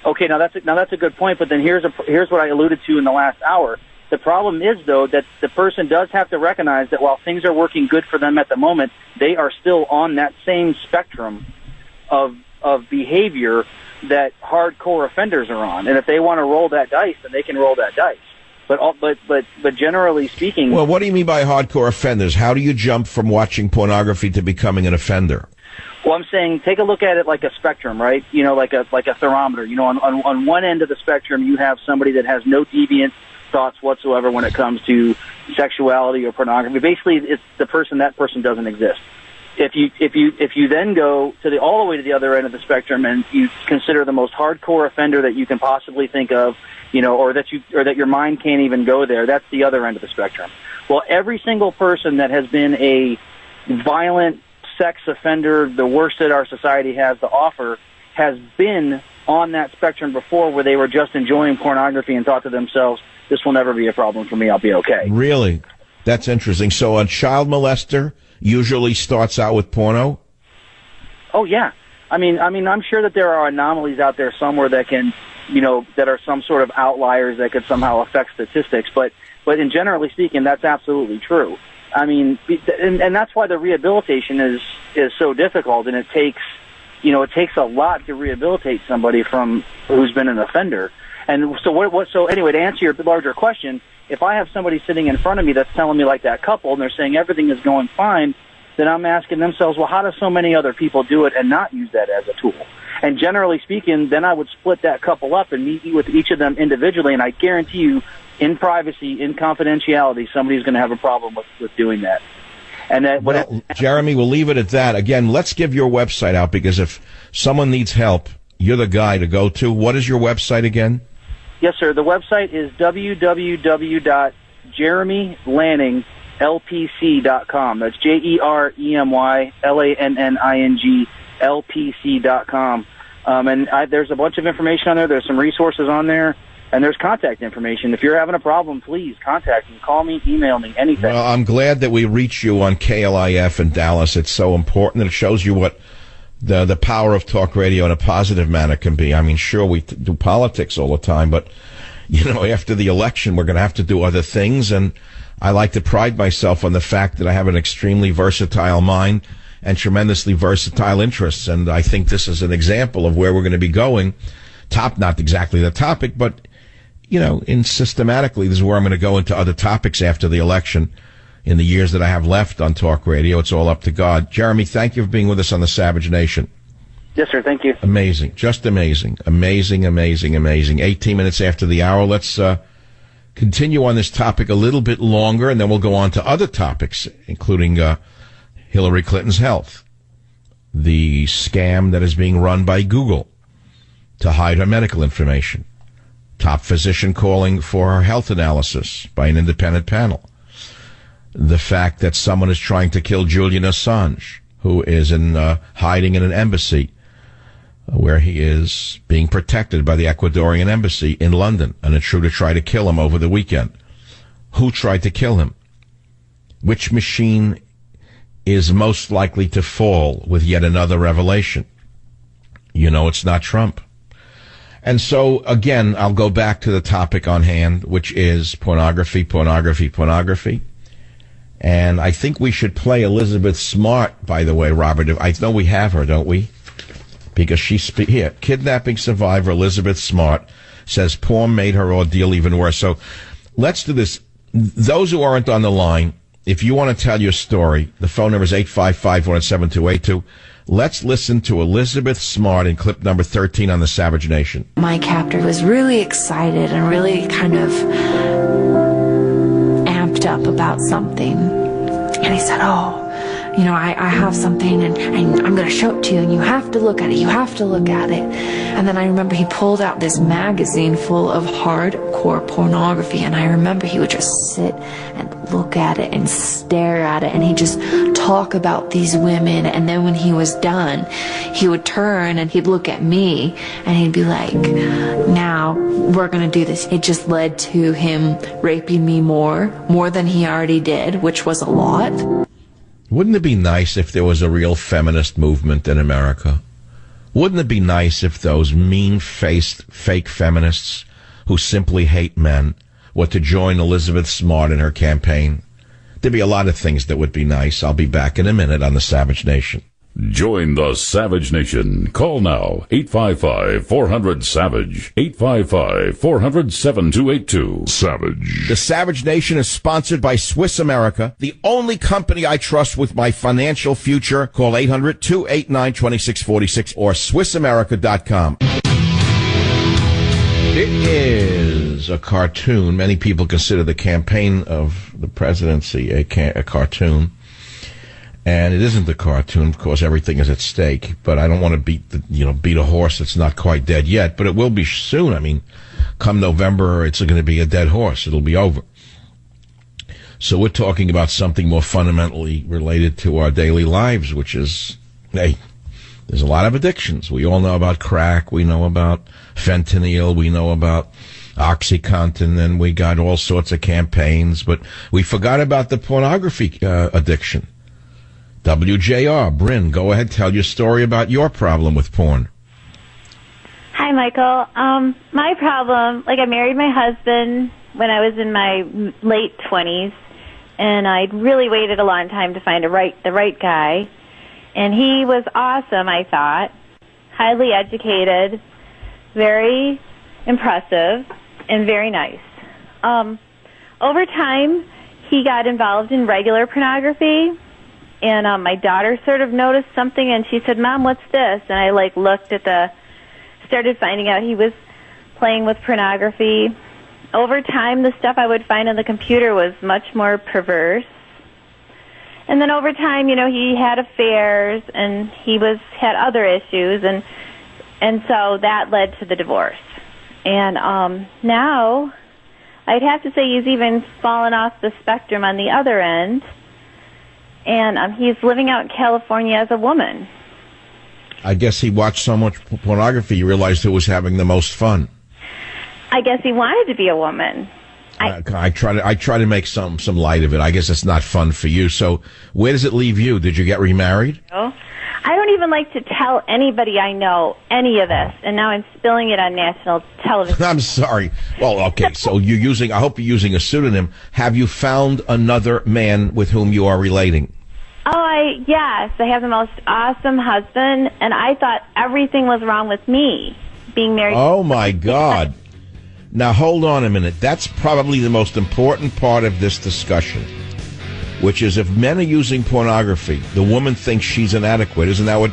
Okay, now that's a good point. But then here's what I alluded to in the last hour. The problem is, though, that the person does have to recognize that while things are working good for them at the moment, they are still on that same spectrum of behavior that hardcore offenders are on. And if they want to roll that dice, then they can roll that dice. But generally speaking... Well, what do you mean by hardcore offenders? How do you jump from watching pornography to becoming an offender? Well, I'm saying take a look at it like a spectrum, right? You know, like a thermometer. You know, on one end of the spectrum, you have somebody that has no deviance thoughts whatsoever when it comes to sexuality or pornography. Basically, it's the person. That person doesn't exist. If you then go to all the way to the other end of the spectrum and you consider the most hardcore offender that you can possibly think of, or that your mind can't even go there, that's the other end of the spectrum. Well, every single person that has been a violent sex offender, the worst that our society has to offer, has been on that spectrum before, where they were just enjoying pornography and thought to themselves, this will never be a problem for me, I'll be okay. Really? That's interesting. So a child molester usually starts out with porno? Oh, yeah. I mean, I'm sure that there are anomalies out there somewhere that can, that are some sort of outliers that could somehow affect statistics. But in generally speaking, that's absolutely true. I mean, and that's why the rehabilitation is so difficult, and it takes a lot to rehabilitate somebody who's been an offender. And so anyway, to answer your larger question, if I have somebody sitting in front of me that's telling me like that couple, and they're saying everything is going fine, then I'm asking themselves, well, how do so many other people do it and not use that as a tool? And generally speaking, then I would split that couple up and meet with each of them individually, and I guarantee you, in privacy, in confidentiality, somebody's going to have a problem with doing that. And Jeremy, we'll leave it at that. Again, let's give your website out, because if someone needs help, you're the guy to go to. What is your website again? Yes, sir. The website is www.jeremylanningLPC.com. That's JeremyLanningLPC.com. And there's a bunch of information on there. There's some resources on there, and there's contact information. If you're having a problem, please contact me. Call me, email me, anything. Well, I'm glad that we reach you on KLIF in Dallas. It's so important, and it shows you what the power of talk radio in a positive manner can be. I mean, sure, we do politics all the time, but, after the election, we're going to have to do other things, and I like to pride myself on the fact that I have an extremely versatile mind and tremendously versatile interests, and I think this is an example of where we're going to be going. Not exactly the topic, but, systematically, this is where I'm going to go into other topics after the election. In the years that I have left on talk radio, it's all up to God. Jeremy, thank you for being with us on the Savage Nation. Yes, sir. Thank you. Amazing. Just amazing. Amazing, amazing, amazing. 18 minutes after the hour. Let's continue on this topic a little bit longer, and then we'll go on to other topics, including Hillary Clinton's health, the scam that is being run by Google to hide her medical information, top physician calling for her health analysis by an independent panel, the fact that someone is trying to kill Julian Assange, who is hiding in an embassy where he is being protected by the Ecuadorian embassy in London, an intruder tried to kill him over the weekend. Who tried to kill him? Which machine is most likely to fall with yet another revelation? It's not Trump. And so, again, I'll go back to the topic on hand, which is pornography. And I think we should play Elizabeth Smart, by the way, Robert. I know we have her, don't we? Because here, kidnapping survivor Elizabeth Smart says porn made her ordeal even worse. So let's do this. Those who aren't on the line, if you want to tell your story, the phone number is 855-417-282. Let's listen to Elizabeth Smart in clip number 13 on the Savage Nation. My captor was really excited and really kind of amped up about something. And he said, I have something and I'm going to show it to you and you have to look at it. You have to look at it. And then I remember he pulled out this magazine full of hardcore pornography, and I remember he would just sit and look at it and stare at it, and he'd just talk about these women, and then when he was done, he would turn and he'd look at me and he'd be like, now we're going to do this. It just led to him raping me more than he already did, which was a lot. Wouldn't it be nice if there was a real feminist movement in America? Wouldn't it be nice if those mean-faced fake feminists who simply hate men were to join Elizabeth Smart in her campaign? There'd be a lot of things that would be nice. I'll be back in a minute on the Savage Nation. Join the Savage Nation. Call now, 855-400-SAVAGE, 855-400-7282. Savage. The Savage Nation is sponsored by Swiss America, the only company I trust with my financial future. Call 800-289-2646 or SwissAmerica.com. It is a cartoon. Many people consider the campaign of the presidency a cartoon. And it isn't a cartoon. Of course, everything is at stake. But I don't want to beat a horse that's not quite dead yet. But it will be soon. I mean, come November, it's going to be a dead horse. It'll be over. So we're talking about something more fundamentally related to our daily lives, which is, hey, there's a lot of addictions. We all know about crack. We know about fentanyl. We know about OxyContin. And we got all sorts of campaigns. But we forgot about the pornography addiction. WJR, Bryn, go ahead. Tell your story about your problem with porn. Hi, Michael. My problem, I married my husband when I was in my late 20s. And I'd really waited a long time to find the right guy. And he was awesome, I thought. Highly educated, very impressive, and very nice. Over time, he got involved in regular pornography, and my daughter sort of noticed something, and she said, "Mom, what's this?" And I looked at started finding out he was playing with pornography. Over time, the stuff I would find on the computer was much more perverse. And then over time, he had affairs and he had other issues, and so that led to the divorce. And now, I'd have to say he's even fallen off the spectrum on the other end, and he's living out in California as a woman. I guess he watched so much pornography, he realized who was having the most fun. I guess he wanted to be a woman. I try to make some light of it. I guess it's not fun for you. So where does it leave you? Did you get remarried? No. I don't even like to tell anybody I know any of this, and now I'm spilling it on national television. I'm sorry. Well, okay, so I hope you're using a pseudonym. Have you found another man with whom you are relating? Yes, I have the most awesome husband, and I thought everything was wrong with me, being married. Oh, my God. Now, hold on a minute. That's probably the most important part of this discussion, which is if men are using pornography, the woman thinks she's inadequate. Isn't that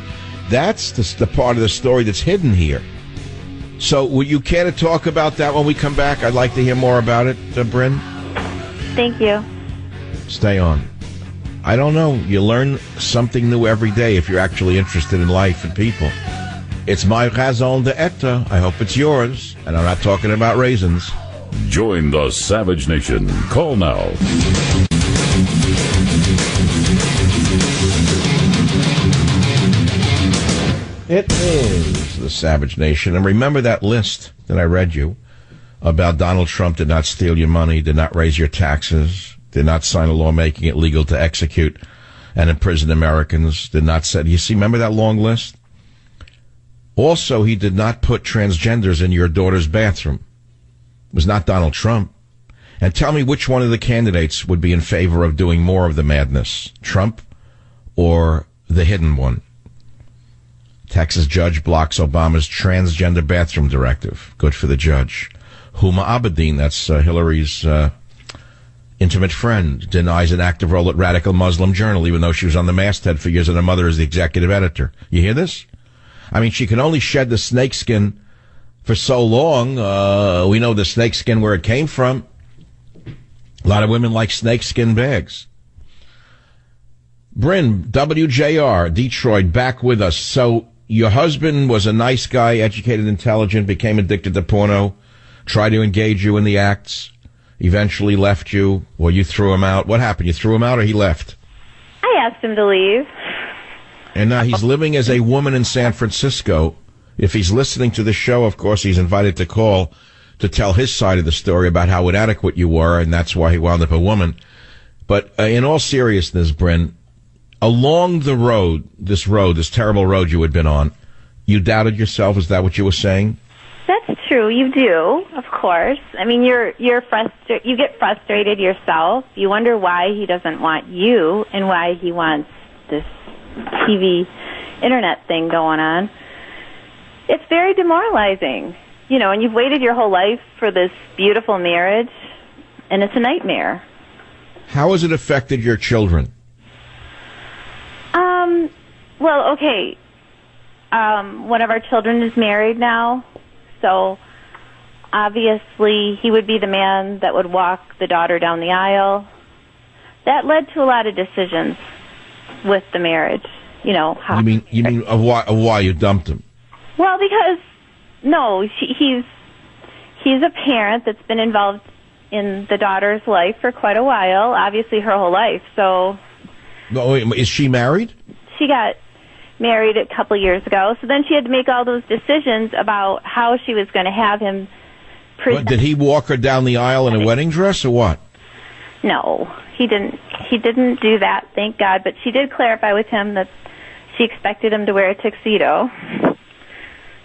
that's the part of the story that's hidden here. So would you care to talk about that when we come back? I'd like to hear more about it, Bryn. Thank you. Stay on. I don't know. You learn something new every day if you're actually interested in life and people. It's my raison d'etre. I hope it's yours. And I'm not talking about raisins. Join the Savage Nation. Call now. It is the Savage Nation. And remember that list that I read you about Donald Trump did not steal your money, did not raise your taxes, did not sign a law making it legal to execute and imprison Americans, did not say, you see, remember that long list? Also, he did not put transgenders in your daughter's bathroom. It was not Donald Trump. And tell me which one of the candidates would be in favor of doing more of the madness, Trump or the hidden one? Texas judge blocks Obama's transgender bathroom directive. Good for the judge. Huma Abedin, that's Hillary's intimate friend, denies an active role at Radical Muslim Journal, even though she was on the masthead for years and her mother is the executive editor. You hear this? I mean, she can only shed the snakeskin for so long. We know the snakeskin where it came from. A lot of women like snakeskin bags. Bryn, WJR, Detroit, back with us. So your husband was a nice guy, educated, intelligent, became addicted to porno, tried to engage you in the acts, eventually left you, or you threw him out. What happened? You threw him out or he left? I asked him to leave. And now he's living as a woman in San Francisco. If he's listening to the show, of course, he's invited to call to tell his side of the story about how inadequate you were, and that's why he wound up a woman. But in all seriousness, Bryn, along the road, this terrible road you had been on, you doubted yourself. Is that what you were saying? That's true. You do, of course. I mean, you're you get frustrated yourself. You wonder why he doesn't want you and why he wants this TV, internet thing going on. It's very demoralizing, and you've waited your whole life for this beautiful marriage, and it's a nightmare. How has it affected your children? Well, okay. One of our children is married now, so obviously he would be the man that would walk the daughter down the aisle. That led to a lot of decisions with the marriage. You know, how You mean of why you dumped him? Well, because he's a parent that's been involved in the daughter's life for quite a while, obviously her whole life. So, Is she married? She got married a couple of years ago. So then she had to make all those decisions about how she was going to have him present. Did he walk her down the aisle in a wedding dress or what? No, he didn't. He didn't do that, thank God. But she did clarify with him that she expected him to wear a tuxedo.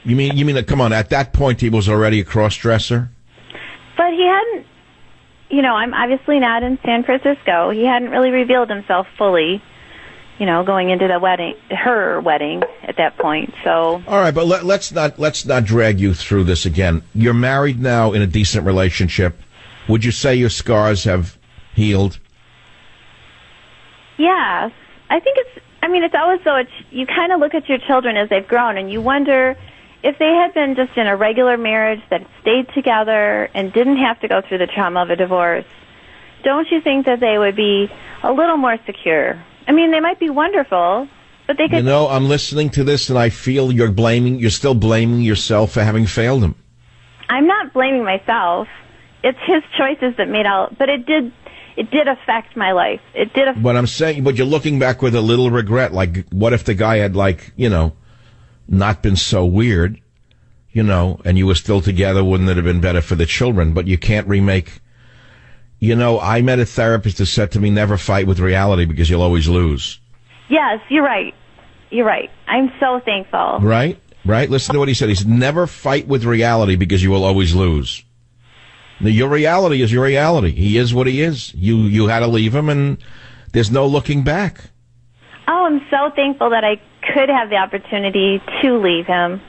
You mean that? Come on, at that point he was already a cross-dresser. But he hadn't. You know, I'm obviously not in San Francisco. He hadn't really revealed himself fully. You know, going into her wedding at that point. So. All right, but let's not drag you through this again. You're married now in a decent relationship. Would you say your scars have healed? Yes, I think it's. I mean, it's always so. You kind of look at your children as they've grown, and you wonder if they had been just in a regular marriage that stayed together and didn't have to go through the trauma of a divorce. Don't you think that they would be a little more secure? I mean, they might be wonderful, but they could... You know, I'm listening to this, and I feel you're still blaming yourself for having failed him. I'm not blaming myself. It's his choices that made out... But it did affect my life. It did... But I'm saying, but you're looking back with a little regret. Like, what if the guy had, not been so weird, and you were still together? Wouldn't it have been better for the children? But you can't remake... I met a therapist who said to me, never fight with reality because you'll always lose. Yes, you're right. You're right. I'm so thankful. Right? Listen to what he said. He said, never fight with reality because you will always lose. Your reality is your reality. He is what he is. You had to leave him, and there's no looking back. Oh, I'm so thankful that I could have the opportunity to leave him.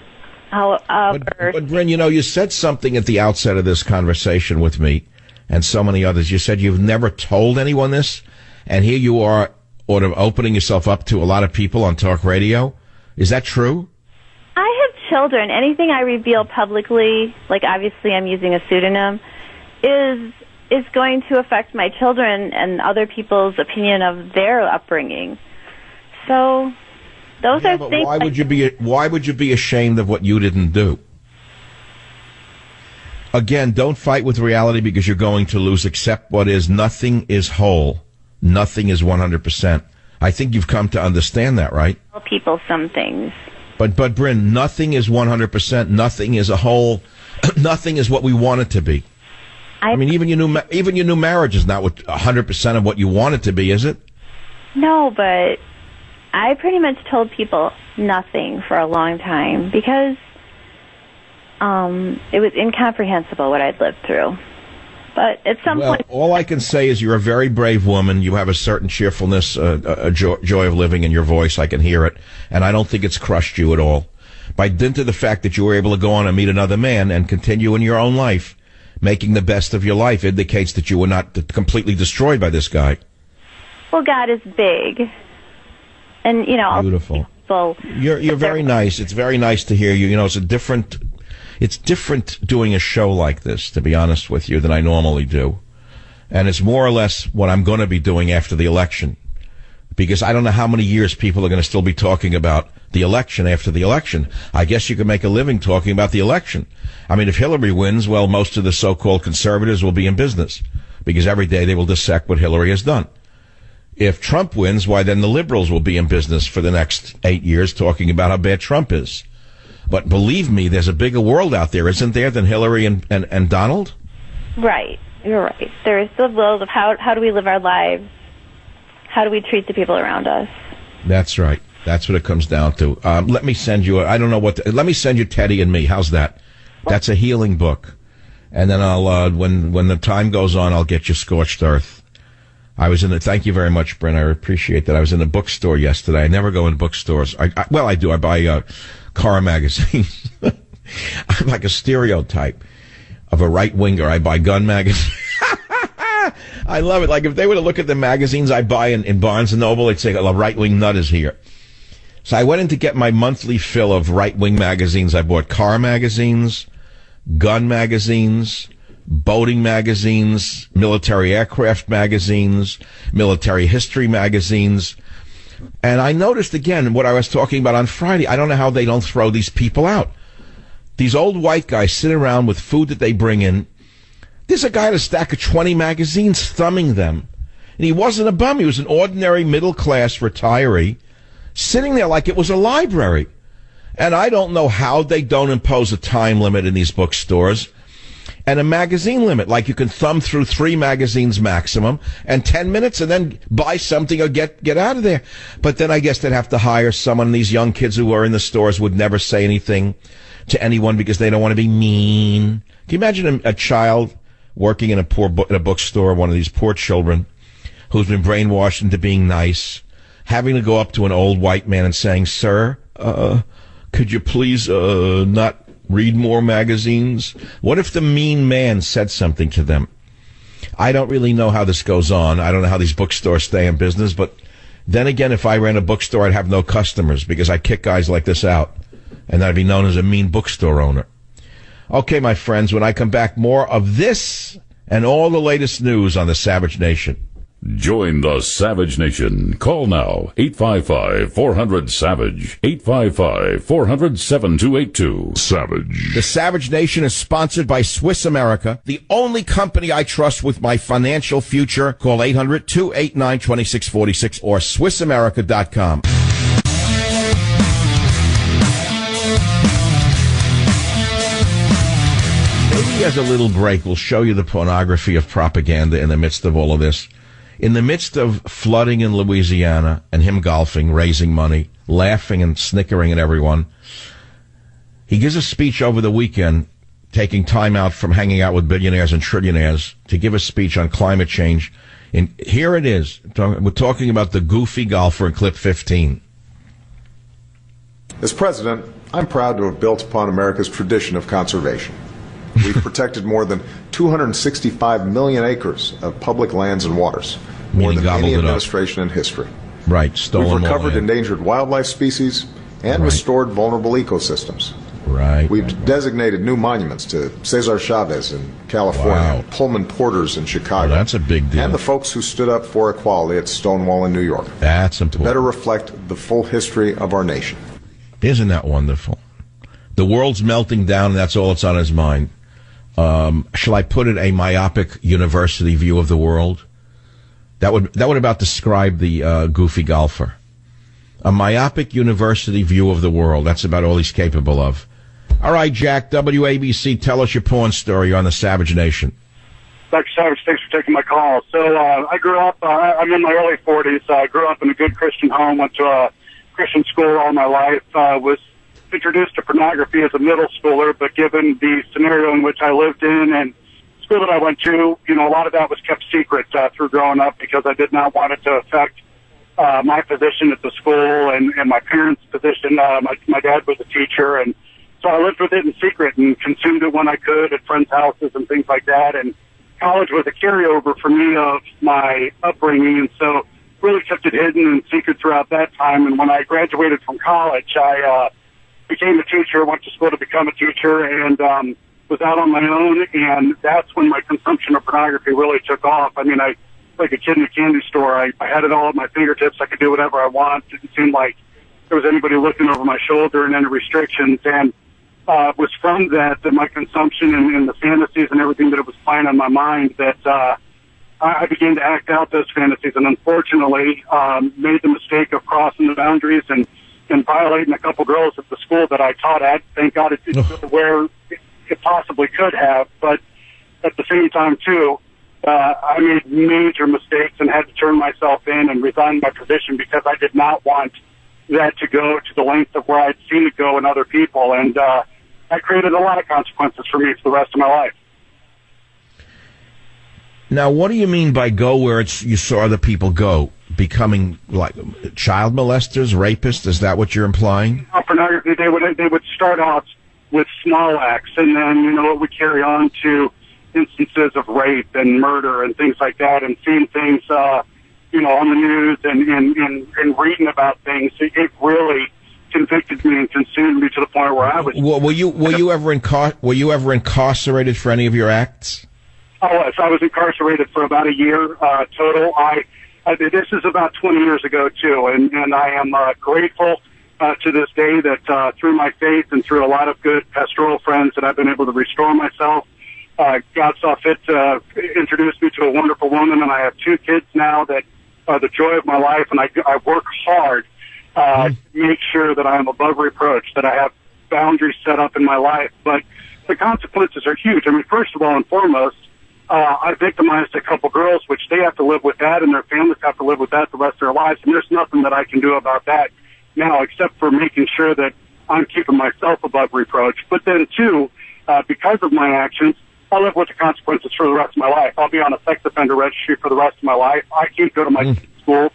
But Bryn, you said something at the outset of this conversation with me and so many others. You said you've never told anyone this, and here you are sort of opening yourself up to a lot of people on talk radio. Is that true? I have children. Anything I reveal publicly, like obviously I'm using a pseudonym, is going to affect my children and other people's opinion of their upbringing. So those are things. Why would you be ashamed of what you didn't do? Again, don't fight with reality because you're going to lose. Accept what is. Nothing is whole. Nothing is 100%. I think you've come to understand that, right? Tell people some things. But Bryn, nothing is 100%. Nothing is a whole. Nothing is what we want it to be. I mean, even your new marriage is not 100% of what you want it to be, is it? No, but I pretty much told people nothing for a long time because it was incomprehensible what I'd lived through. But at some point... all I can say is you're a very brave woman. You have a certain cheerfulness, a joy of living in your voice. I can hear it. And I don't think it's crushed you at all. By dint of the fact that you were able to go on and meet another man and continue in your own life, making the best of your life indicates that you were not completely destroyed by this guy. Well, God is big. And, beautiful. You're very nice. It's very nice to hear you. It's different doing a show like this, to be honest with you, than I normally do. And it's more or less what I'm going to be doing after the election. Because I don't know how many years people are going to still be talking about the election after the election. I guess you could make a living talking about the election. I mean, if Hillary wins, well, most of the so-called conservatives will be in business. Because every day they will dissect what Hillary has done. If Trump wins, why then the liberals will be in business for the next 8 years talking about how bad Trump is. But believe me, there's a bigger world out there, isn't there, than Hillary and Donald? Right. You're right. There is the world of how do we live our lives? How do we treat the people around us? That's right. That's what it comes down to. Let me send you, let me send you Teddy and Me. How's that? That's a healing book. And then I'll, when the time goes on, I'll get you Scorched Earth. Thank you very much, Bryn. I appreciate that. I was in a bookstore yesterday. I never go in bookstores. I do. I buy, car magazines. I'm like a stereotype of a right-winger. I buy gun magazines. I love it. Like, if they were to look at the magazines I buy in Barnes & Noble, they'd say, a right-wing nut is here. So I went in to get my monthly fill of right-wing magazines. I bought car magazines, gun magazines, boating magazines, military aircraft magazines, military history magazines. And I noticed again what I was talking about on Friday. I don't know how they don't throw these people out. These old white guys sit around with food that they bring in. There's a guy at a stack of 20 magazines thumbing them. And he wasn't a bum. He was an ordinary middle-class retiree sitting there like it was a library. And I don't know how they don't impose a time limit in these bookstores and a magazine limit. Like you can thumb through 3 magazines maximum and 10 minutes and then buy something or get out of there. But then I guess they'd have to hire someone. These young kids who are in the stores would never say anything to anyone because they don't want to be mean. Can you imagine a child working in a bookstore, one of these poor children who's been brainwashed into being nice, having to go up to an old white man and saying, "Sir, could you please not read more magazines?" What if the mean man said something to them? I don't really know how this goes on. I don't know how these bookstores stay in business, but then again, if I ran a bookstore, I'd have no customers because I kick guys like this out, and I'd be known as a mean bookstore owner. Okay, my friends, when I come back, more of this and all the latest news on the Savage Nation. Join the Savage Nation. Call now, 855-400-SAVAGE, 855-400-7282. Savage. The Savage Nation is sponsored by Swiss America, the only company I trust with my financial future. Call 800-289-2646 or SwissAmerica.com. Maybe as a little break, we'll show you the pornography of propaganda in the midst of all of this. In the midst of flooding in Louisiana and him golfing, raising money, laughing and snickering at everyone, he gives a speech over the weekend, taking time out from hanging out with billionaires and trillionaires to give a speech on climate change. And here it is. We're talking about the goofy golfer in clip 15. As president, I'm proud to have built upon America's tradition of conservation. We've protected more than 265 million acres of public lands and waters, more than any administration in history. Right, stolen. We've recovered endangered wildlife species and restored vulnerable ecosystems. Right. We've designated new monuments to Cesar Chavez in California, Pullman Porters in Chicago. That's a big deal. And the folks who stood up for equality at Stonewall in New York. That's important. To better reflect the full history of our nation. Isn't that wonderful? The world's melting down, and that's all that's on his mind. Shall I put it, a myopic university view of the world? That would about describe the goofy golfer. A myopic university view of the world. That's about all he's capable of. All right, Jack, WABC, tell us your porn story. You're on the Savage Nation. Dr. Savage, thanks for taking my call. So I grew up, I'm in my early 40s. I grew up in a good Christian home, went to a Christian school all my life, was introduced to pornography as a middle schooler, but given the scenario in which I lived in and school that I went to, a lot of that was kept secret through growing up because I did not want it to affect my position at the school and my parents' position. My dad was a teacher, and so I lived with it in secret and consumed it when I could at friends' houses and things like that. And college was a carryover for me of my upbringing, and so really kept it hidden and secret throughout that time. And when I graduated from college, I became a teacher, went to school to become a teacher, and was out on my own, and that's when my consumption of pornography really took off. I mean, like a kid in a candy store, I had it all at my fingertips. I could do whatever I want. It didn't seem like there was anybody looking over my shoulder and any restrictions, and was from that my consumption and the fantasies and everything that it was playing on my mind that I began to act out those fantasies, and unfortunately made the mistake of crossing the boundaries and violating a couple girls at the school that I taught at. Thank God it didn't go where it possibly could have, but at the same time, too, I made major mistakes and had to turn myself in and resign my position because I did not want that to go to the length of where I'd seen it go in other people, and that created a lot of consequences for me for the rest of my life. Now, what do you mean by go where you saw other people go? Becoming like child molesters, rapists? Is that what you're implying? Pornography, they would start out with small acts, and then it would carry on to instances of rape and murder and things like that, and seeing things on the news and reading about things. It really convicted me and consumed me to the point where I Were you ever incarcerated for any of your acts? I was incarcerated for about a year total. This is about 20 years ago too, and I am grateful to this day that through my faith and through a lot of good pastoral friends that I've been able to restore myself. God saw fit to introduce me to a wonderful woman, and I have 2 kids now that are the joy of my life, and I work hard to make sure that I am above reproach, that I have boundaries set up in my life. But the consequences are huge. I mean, first of all and foremost, I victimized a couple girls, which they have to live with that, and their families have to live with that the rest of their lives, and there's nothing that I can do about that now except for making sure that I'm keeping myself above reproach. But then, too, because of my actions, I'll live with the consequences for the rest of my life. I'll be on a sex offender registry for the rest of my life. I can't go to my kids' school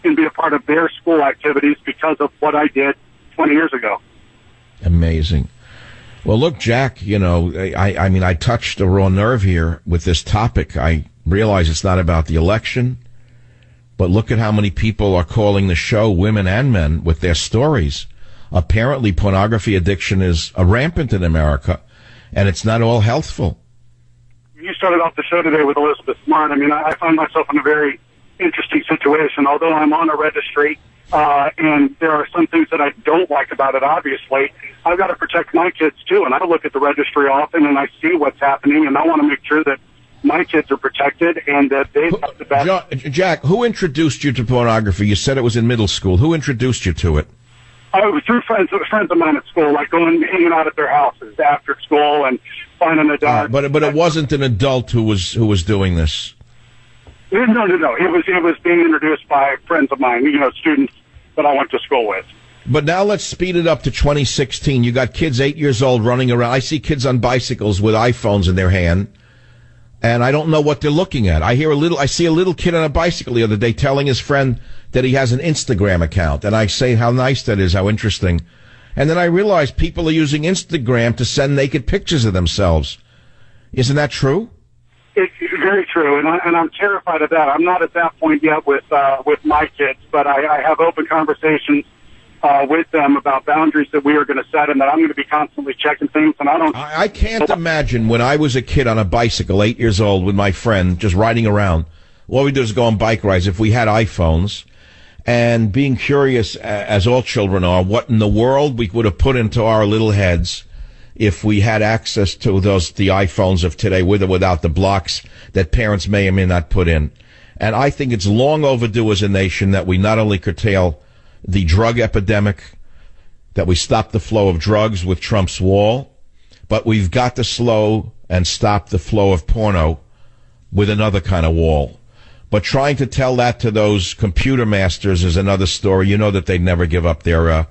and be a part of their school activities because of what I did 20 years ago. Amazing. Well, look, Jack, you know, I mean, I touched a raw nerve here with this topic. I realize it's not about the election, but look at how many people are calling the show, women and men, with their stories. Apparently, pornography addiction is rampant in America, and it's not all healthful. You started off the show today with Elizabeth Smart. I mean, I find myself in a very interesting situation. Although I'm on a registry, and there are some things that I don't like about it, obviously, I've got to protect my kids, too. And I look at the registry often, and I see what's happening, and I want to make sure that my kids are protected and that they've got the best. Jack, who introduced you to pornography? You said it was in middle school. Who introduced you to it? I was through friends of mine at school, like going hanging out at their houses after school and finding a dog. But it wasn't an adult who was doing this. No. It was being introduced by friends of mine, you know, students that I went to school with. But now let's speed it up to 2016. You got kids 8 years old running around. I see kids on bicycles with iPhones in their hand, and I don't know what they're looking at. I see a little kid on a bicycle the other day telling his friend that he has an Instagram account, and I say how nice that is, how interesting. And then I realize people are using Instagram to send naked pictures of themselves. Isn't that true? It's very true, and I'm terrified of that. I'm not at that point yet with my kids, but I have open conversations with them about boundaries that we are going to set, and that I'm going to be constantly checking things. And I can't imagine when I was a kid on a bicycle, 8 years old, with my friend, just riding around. All we do is go on bike rides. If we had iPhones, and being curious, as all children are, what in the world we would have put into our little heads if we had access to the iPhones of today, with or without the blocks that parents may or may not put in. And I think it's long overdue as a nation that we not only curtail the drug epidemic, that we stop the flow of drugs with Trump's wall, but we've got to slow and stop the flow of porno with another kind of wall. But trying to tell that to those computer masters is another story. You know that they'd never give up their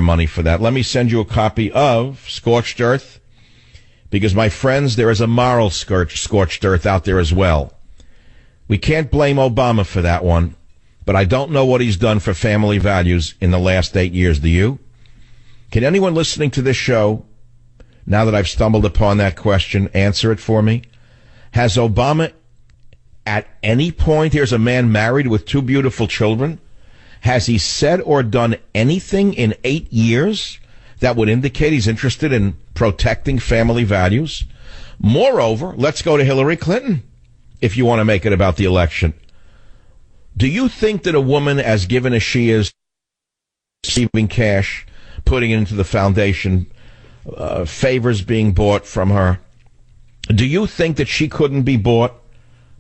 money for that. Let me send you a copy of Scorched Earth, because, my friends, there is a moral scorched earth out there as well. We can't blame Obama for that one, but I don't know what he's done for family values in the last 8 years. Do you? Can anyone listening to this show, now that I've stumbled upon that question, answer it for me? Has Obama at any point, here's a man married with 2 beautiful children, has he said or done anything in 8 years that would indicate he's interested in protecting family values? Moreover, let's go to Hillary Clinton, if you want to make it about the election. Do you think that a woman as given as she is, receiving cash, putting it into the foundation, favors being bought from her, do you think that she couldn't be bought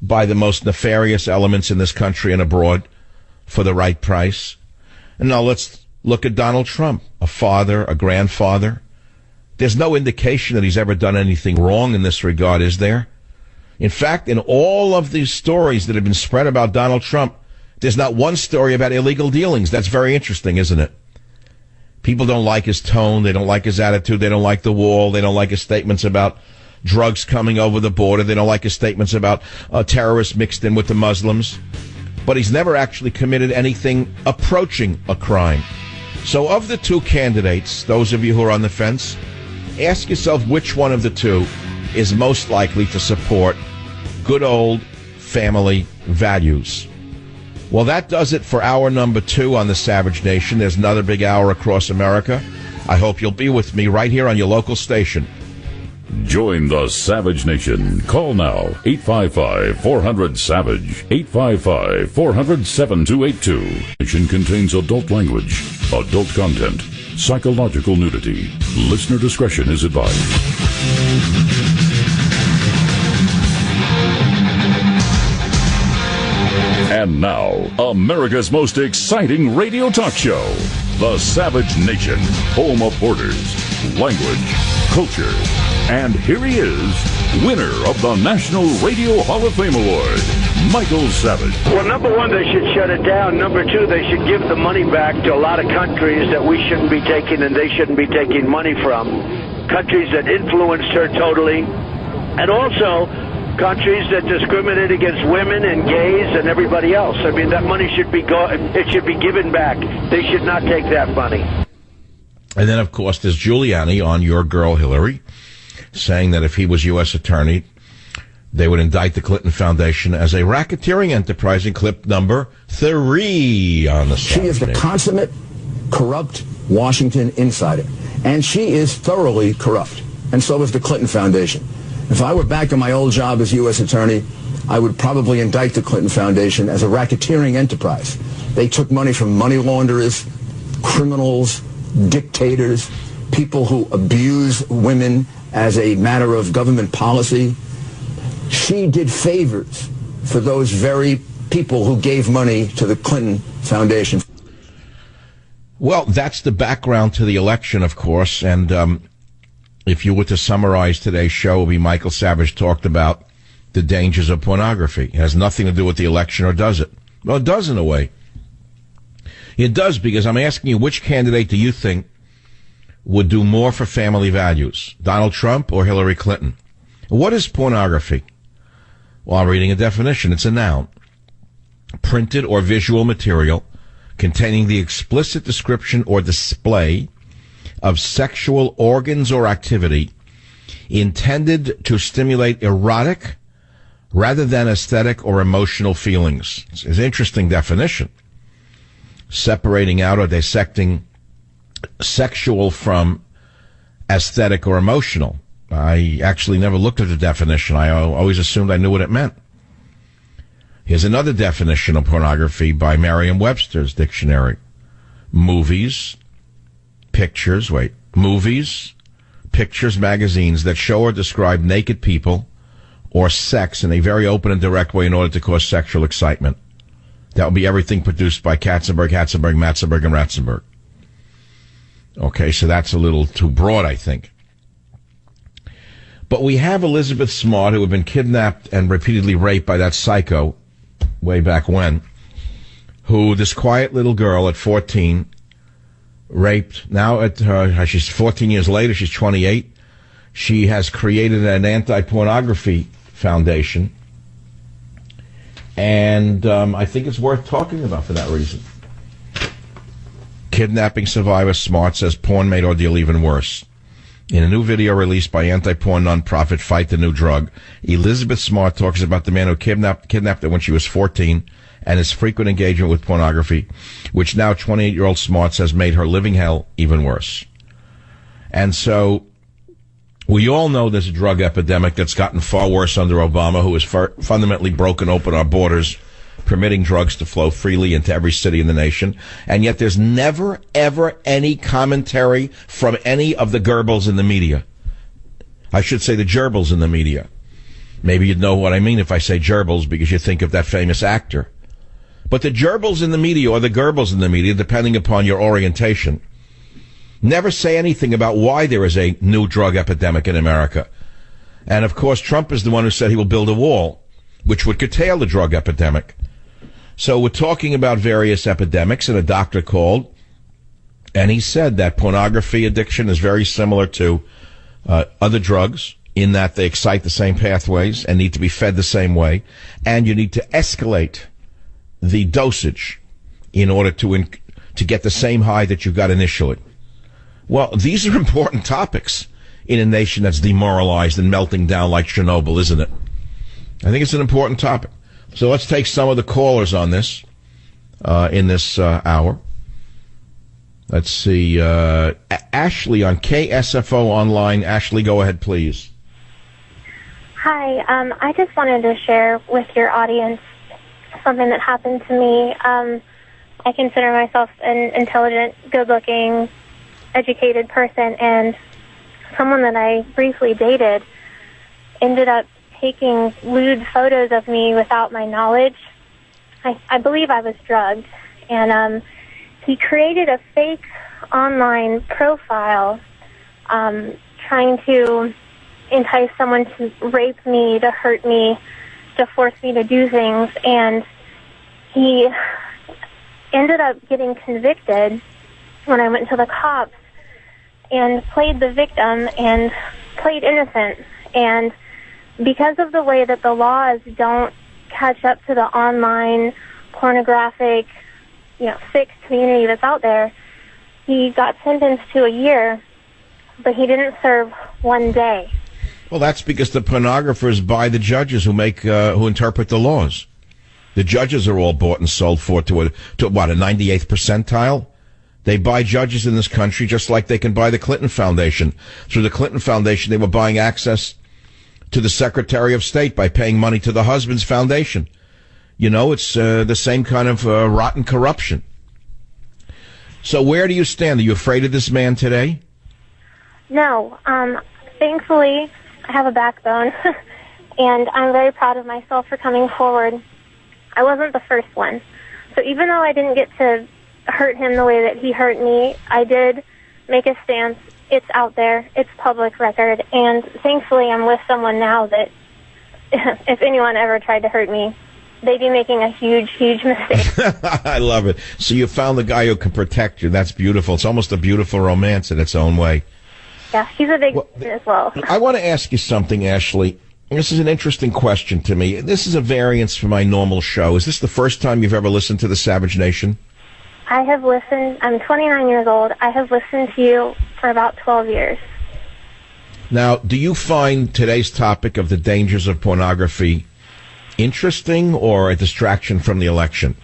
by the most nefarious elements in this country and abroad for the right price? And now let's look at Donald Trump, a father, a grandfather. There's no indication that he's ever done anything wrong in this regard, is there? In fact, in all of these stories that have been spread about Donald Trump, there's not one story about illegal dealings. That's very interesting, isn't it? People don't like his tone. They don't like his attitude. They don't like the wall. They don't like his statements about drugs coming over the border. They don't like his statements about terrorists mixed in with the Muslims. But he's never actually committed anything approaching a crime. So of the 2 candidates, those of you who are on the fence, ask yourself which one of the 2 is most likely to support good old family values. Well, that does it for hour number 2 on the Savage Nation. There's another big hour across America. I hope you'll be with me right here on your local station. Join the Savage Nation. Call now, 855-400-SAVAGE, 855-400-7282. Nation contains adult language, adult content, psychological nudity. Listener discretion is advised. And now, America's most exciting radio talk show, The Savage Nation, home of borders, language, culture. And here he is, winner of the National Radio Hall of Fame Award, Michael Savage. Well, number one, they should shut it down. Number two, they should give the money back to a lot of countries that we shouldn't be taking and they shouldn't be taking money from. Countries that influenced her totally. And also, countries that discriminate against women and gays and everybody else. I mean, that money should be it should be given back. They should not take that money. And then, of course, there's Giuliani on Your Girl Hillary, saying that if he was U.S. attorney, they would indict the Clinton Foundation as a racketeering enterprise in clip number 3 on the She is the consummate, corrupt Washington insider. And she is thoroughly corrupt. And so is the Clinton Foundation. If I were back in my old job as U.S. attorney, I would probably indict the Clinton Foundation as a racketeering enterprise. They took money from money launderers, criminals, dictators, people who abuse women as a matter of government policy. She did favors for those very people who gave money to the Clinton Foundation. Well, that's the background to the election, of course, and if you were to summarize today's show, it would be Michael Savage talked about the dangers of pornography. It has nothing to do with the election, or does it? Well, it does in a way. It does, because I'm asking you, which candidate do you think would do more for family values, Donald Trump or Hillary Clinton? What is pornography? Well, I'm reading a definition. It's a noun. Printed or visual material containing the explicit description or display of sexual organs or activity intended to stimulate erotic rather than aesthetic or emotional feelings. It's an interesting definition, separating out or dissecting sexual from aesthetic or emotional. I actually never looked at the definition. I always assumed I knew what it meant. Here's another definition of pornography by Merriam-Webster's dictionary. Movies, pictures, magazines that show or describe naked people or sex in a very open and direct way in order to cause sexual excitement. That would be everything produced by Katzenberg, Matzenberg, and Ratzenberg. Okay, so that's a little too broad, I think. But we have Elizabeth Smart, who had been kidnapped and repeatedly raped by that psycho way back when, who this quiet little girl at 14 raped. Now at she's 14 years later, she's 28. She has created an anti-pornography foundation, and I think it's worth talking about for that reason. Kidnapping survivor Smart says porn made ordeal even worse. In a new video released by anti-porn nonprofit Fight the New Drug, Elizabeth Smart talks about the man who kidnapped her when she was 14 and his frequent engagement with pornography, which now 28-year-old Smart says made her living hell even worse. And so we all know there's a drug epidemic that's gotten far worse under Obama, who has fundamentally broken open our borders, permitting drugs to flow freely into every city in the nation. And yet there's never, ever any commentary from any of the Goebbels in the media. I should say the gerbils in the media. Maybe you'd know what I mean if I say gerbils, because you think of that famous actor. But the gerbils in the media, or the Goebbels in the media, depending upon your orientation, never say anything about why there is a new drug epidemic in America. And of course, Trump is the one who said he will build a wall, which would curtail the drug epidemic. So we're talking about various epidemics, and a doctor called, and he said that pornography addiction is very similar to other drugs in that they excite the same pathways and need to be fed the same way, and you need to escalate the dosage in order to get the same high that you got initially. Well, these are important topics in a nation that's demoralized and melting down like Chernobyl, isn't it? I think it's an important topic. So let's take some of the callers on this in this hour. Let's see. Ashley on KSFO Online. Ashley, go ahead, please. Hi. I just wanted to share with your audience something that happened to me. I consider myself an intelligent, good-looking, educated person, and someone that I briefly dated ended up taking lewd photos of me without my knowledge. I believe I was drugged, and he created a fake online profile trying to entice someone to rape me, to hurt me, to force me to do things, and he ended up getting convicted when I went to the cops and played the victim and played innocent. And because of the way that the laws don't catch up to the online pornographic, sick community that's out there, he got sentenced to a year, but he didn't serve 1 day. Well, that's because the pornographers buy the judges who interpret the laws. The judges are all bought and sold for to a 98th percentile. They buy judges in this country just like they can buy the Clinton Foundation. Through the Clinton Foundation, they were buying access to the Secretary of State by paying money to the husband's foundation. It's the same kind of rotten corruption. So where do you stand? Are you afraid of this man today? No. Thankfully, I have a backbone, and I'm very proud of myself for coming forward. I wasn't the first one. So even though I didn't get to hurt him the way that he hurt me, I did make a stance. It's out there. It's public record. And thankfully, I'm with someone now that if anyone ever tried to hurt me, they'd be making a huge, huge mistake. I love it. So you found the guy who can protect you. That's beautiful. It's almost a beautiful romance in its own way. Yeah, he's a big fan as well. I want to ask you something, Ashley. This is an interesting question to me. This is a variance from my normal show. Is this the first time you've ever listened to the Savage Nation? I have listened. I'm 29 years old. I have listened to you for about 12 years. Now, do you find today's topic of the dangers of pornography interesting or a distraction from the election?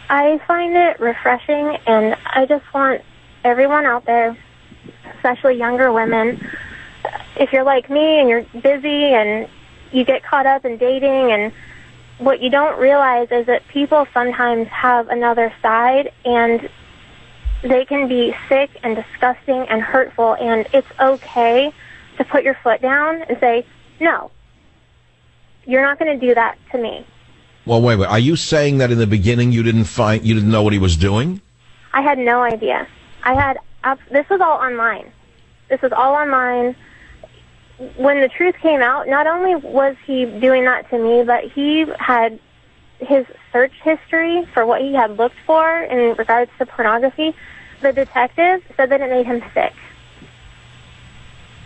I find it refreshing, and I just want everyone out there, especially younger women, if you're like me and you're busy and you get caught up in dating, and what you don't realize is that people sometimes have another side, and they can be sick and disgusting and hurtful, and it's okay to put your foot down and say, no, you're not going to do that to me. Well, wait. Are you saying that in the beginning you didn't know what he was doing? I had no idea. This was all online. This was all online. When the truth came out, not only was he doing that to me, but he had his search history for what he had looked for in regards to pornography. The detective said that it made him sick.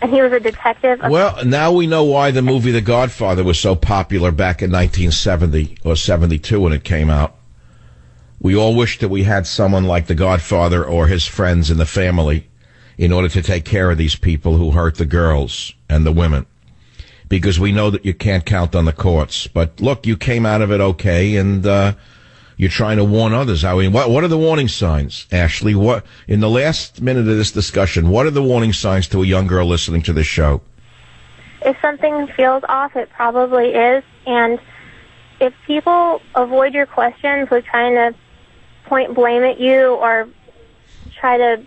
And he was a detective. Well, now we know why the movie The Godfather was so popular back in 1970 or 72 when it came out. We all wish that we had someone like The Godfather or his friends in the family in order to take care of these people who hurt the girls and the women. Because we know that you can't count on the courts. But look, you came out of it okay, and you're trying to warn others. I mean, what are the warning signs, Ashley? What, in the last minute of this discussion, what are the warning signs to a young girl listening to this show? If something feels off, it probably is. And if people avoid your questions with trying to point blame at you or try to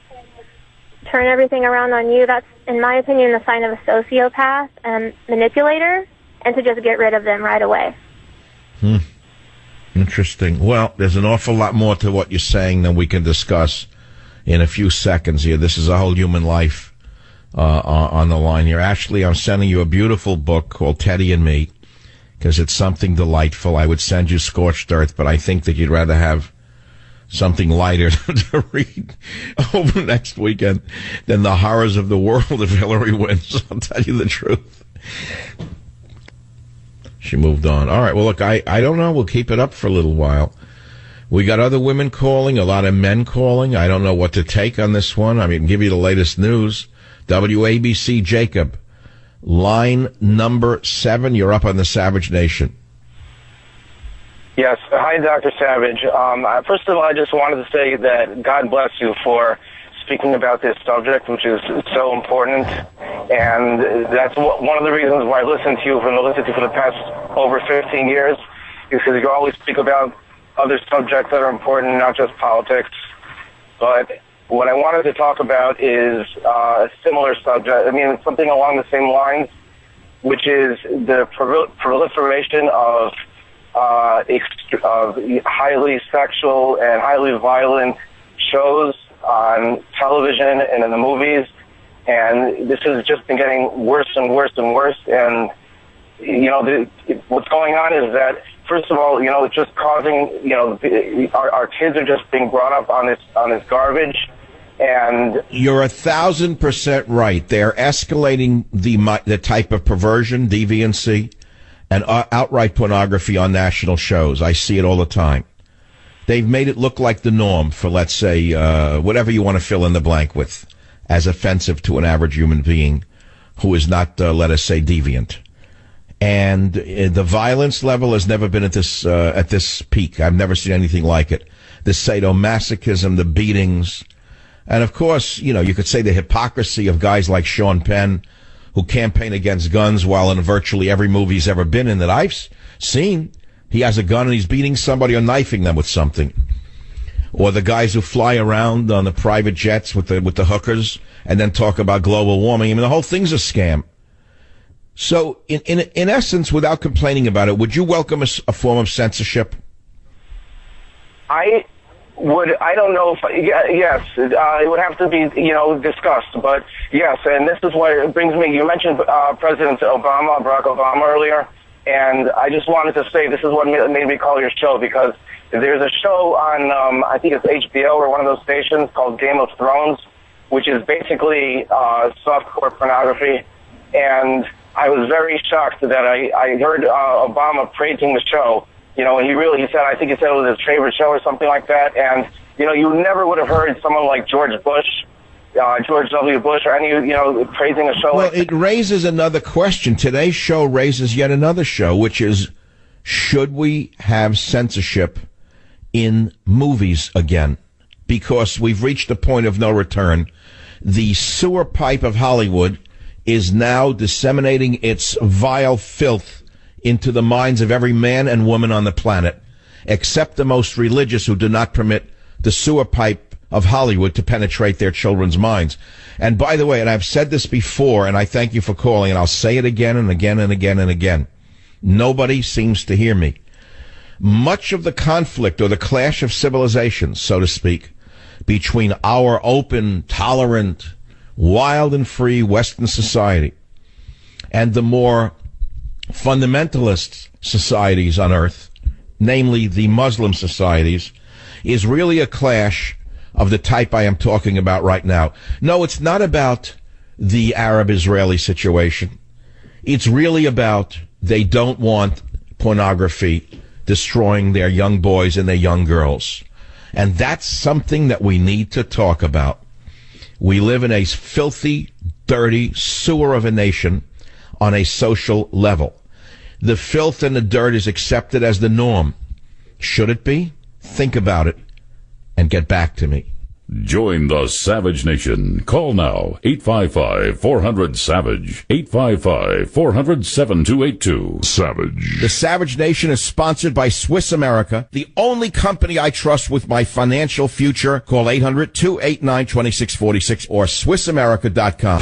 turn everything around on you, that's, in my opinion, the sign of a sociopath and manipulator, and to just get rid of them right away. Interesting. Well, there's an awful lot more to what you're saying than we can discuss in a few seconds here. This is a whole human life on the line here. Ashley, I'm sending you a beautiful book called Teddy and Me, because it's something delightful. I would send you Scorched Earth, but I think that you'd rather have something lighter to read over next weekend than the horrors of the world if Hillary wins. I'll tell you the truth. She moved on. All right. Well, look, I don't know. We'll keep it up for a little while. We got other women calling, a lot of men calling. I don't know what to take on this one. I mean, give you the latest news. WABC Jacob, line number 7. You're up on the Savage Nation. Yes. Hi, Dr. Savage. First of all, I just wanted to say that God bless you for speaking about this subject, which is so important. And that's one of the reasons why I listen to you for the past over 15 years, because you always speak about other subjects that are important, not just politics. But what I wanted to talk about is a similar subject. I mean, something along the same lines, which is the proliferation of highly sexual and highly violent shows on television and in the movies. And this has just been getting worse and worse and worse. And, what's going on is that, first of all, it's just causing, our kids are just being brought up on this garbage. And you're 1,000% right. They're escalating the type of perversion, deviancy, and outright pornography on national shows. I see it all the time. They've made it look like the norm for, let's say, whatever you want to fill in the blank with, as offensive to an average human being who is not, let us say, deviant. And the violence level has never been at this peak. I've never seen anything like it. The sadomasochism, the beatings. And, of course, you could say the hypocrisy of guys like Sean Penn, who campaign against guns, while in virtually every movie he's ever been in that I've seen, he has a gun and he's beating somebody or knifing them with something. Or the guys who fly around on the private jets with the hookers and then talk about global warming. I mean, the whole thing's a scam. So, in essence, without complaining about it, would you welcome a form of censorship? I don't know if, yes, it would have to be, discussed, but yes, and this is what it brings me. You mentioned President Barack Obama earlier, and I just wanted to say this is what made me call your show, because there's a show on, I think it's HBO or one of those stations called Game of Thrones, which is basically softcore pornography, and I was very shocked that I heard Obama praising the show. He said, I think he said it was his favorite show or something like that. And, you never would have heard someone like George W. Bush or any, praising a show like that. Well, it raises another question. Today's show raises yet another show, which is, should we have censorship in movies again? Because we've reached a point of no return. The sewer pipe of Hollywood is now disseminating its vile filth into the minds of every man and woman on the planet, except the most religious, who do not permit the sewer pipe of Hollywood to penetrate their children's minds. And by the way, and I've said this before, and I thank you for calling, and I'll say it again and again and again and again. Nobody seems to hear me. Much of the conflict, or the clash of civilizations, so to speak, between our open, tolerant, wild and free Western society and the more fundamentalist societies on earth, namely the Muslim societies, is really a clash of the type I am talking about right now. No, it's not about the Arab-Israeli situation. It's really about they don't want pornography destroying their young boys and their young girls. And that's something that we need to talk about. We live in a filthy, dirty sewer of a nation on a social level. The filth and the dirt is accepted as the norm. Should it be? Think about it and get back to me. Join the Savage Nation. Call now, 855-400-SAVAGE, 855-400-7282. Savage. The Savage Nation is sponsored by Swiss America, the only company I trust with my financial future. Call 800-289-2646 or SwissAmerica.com.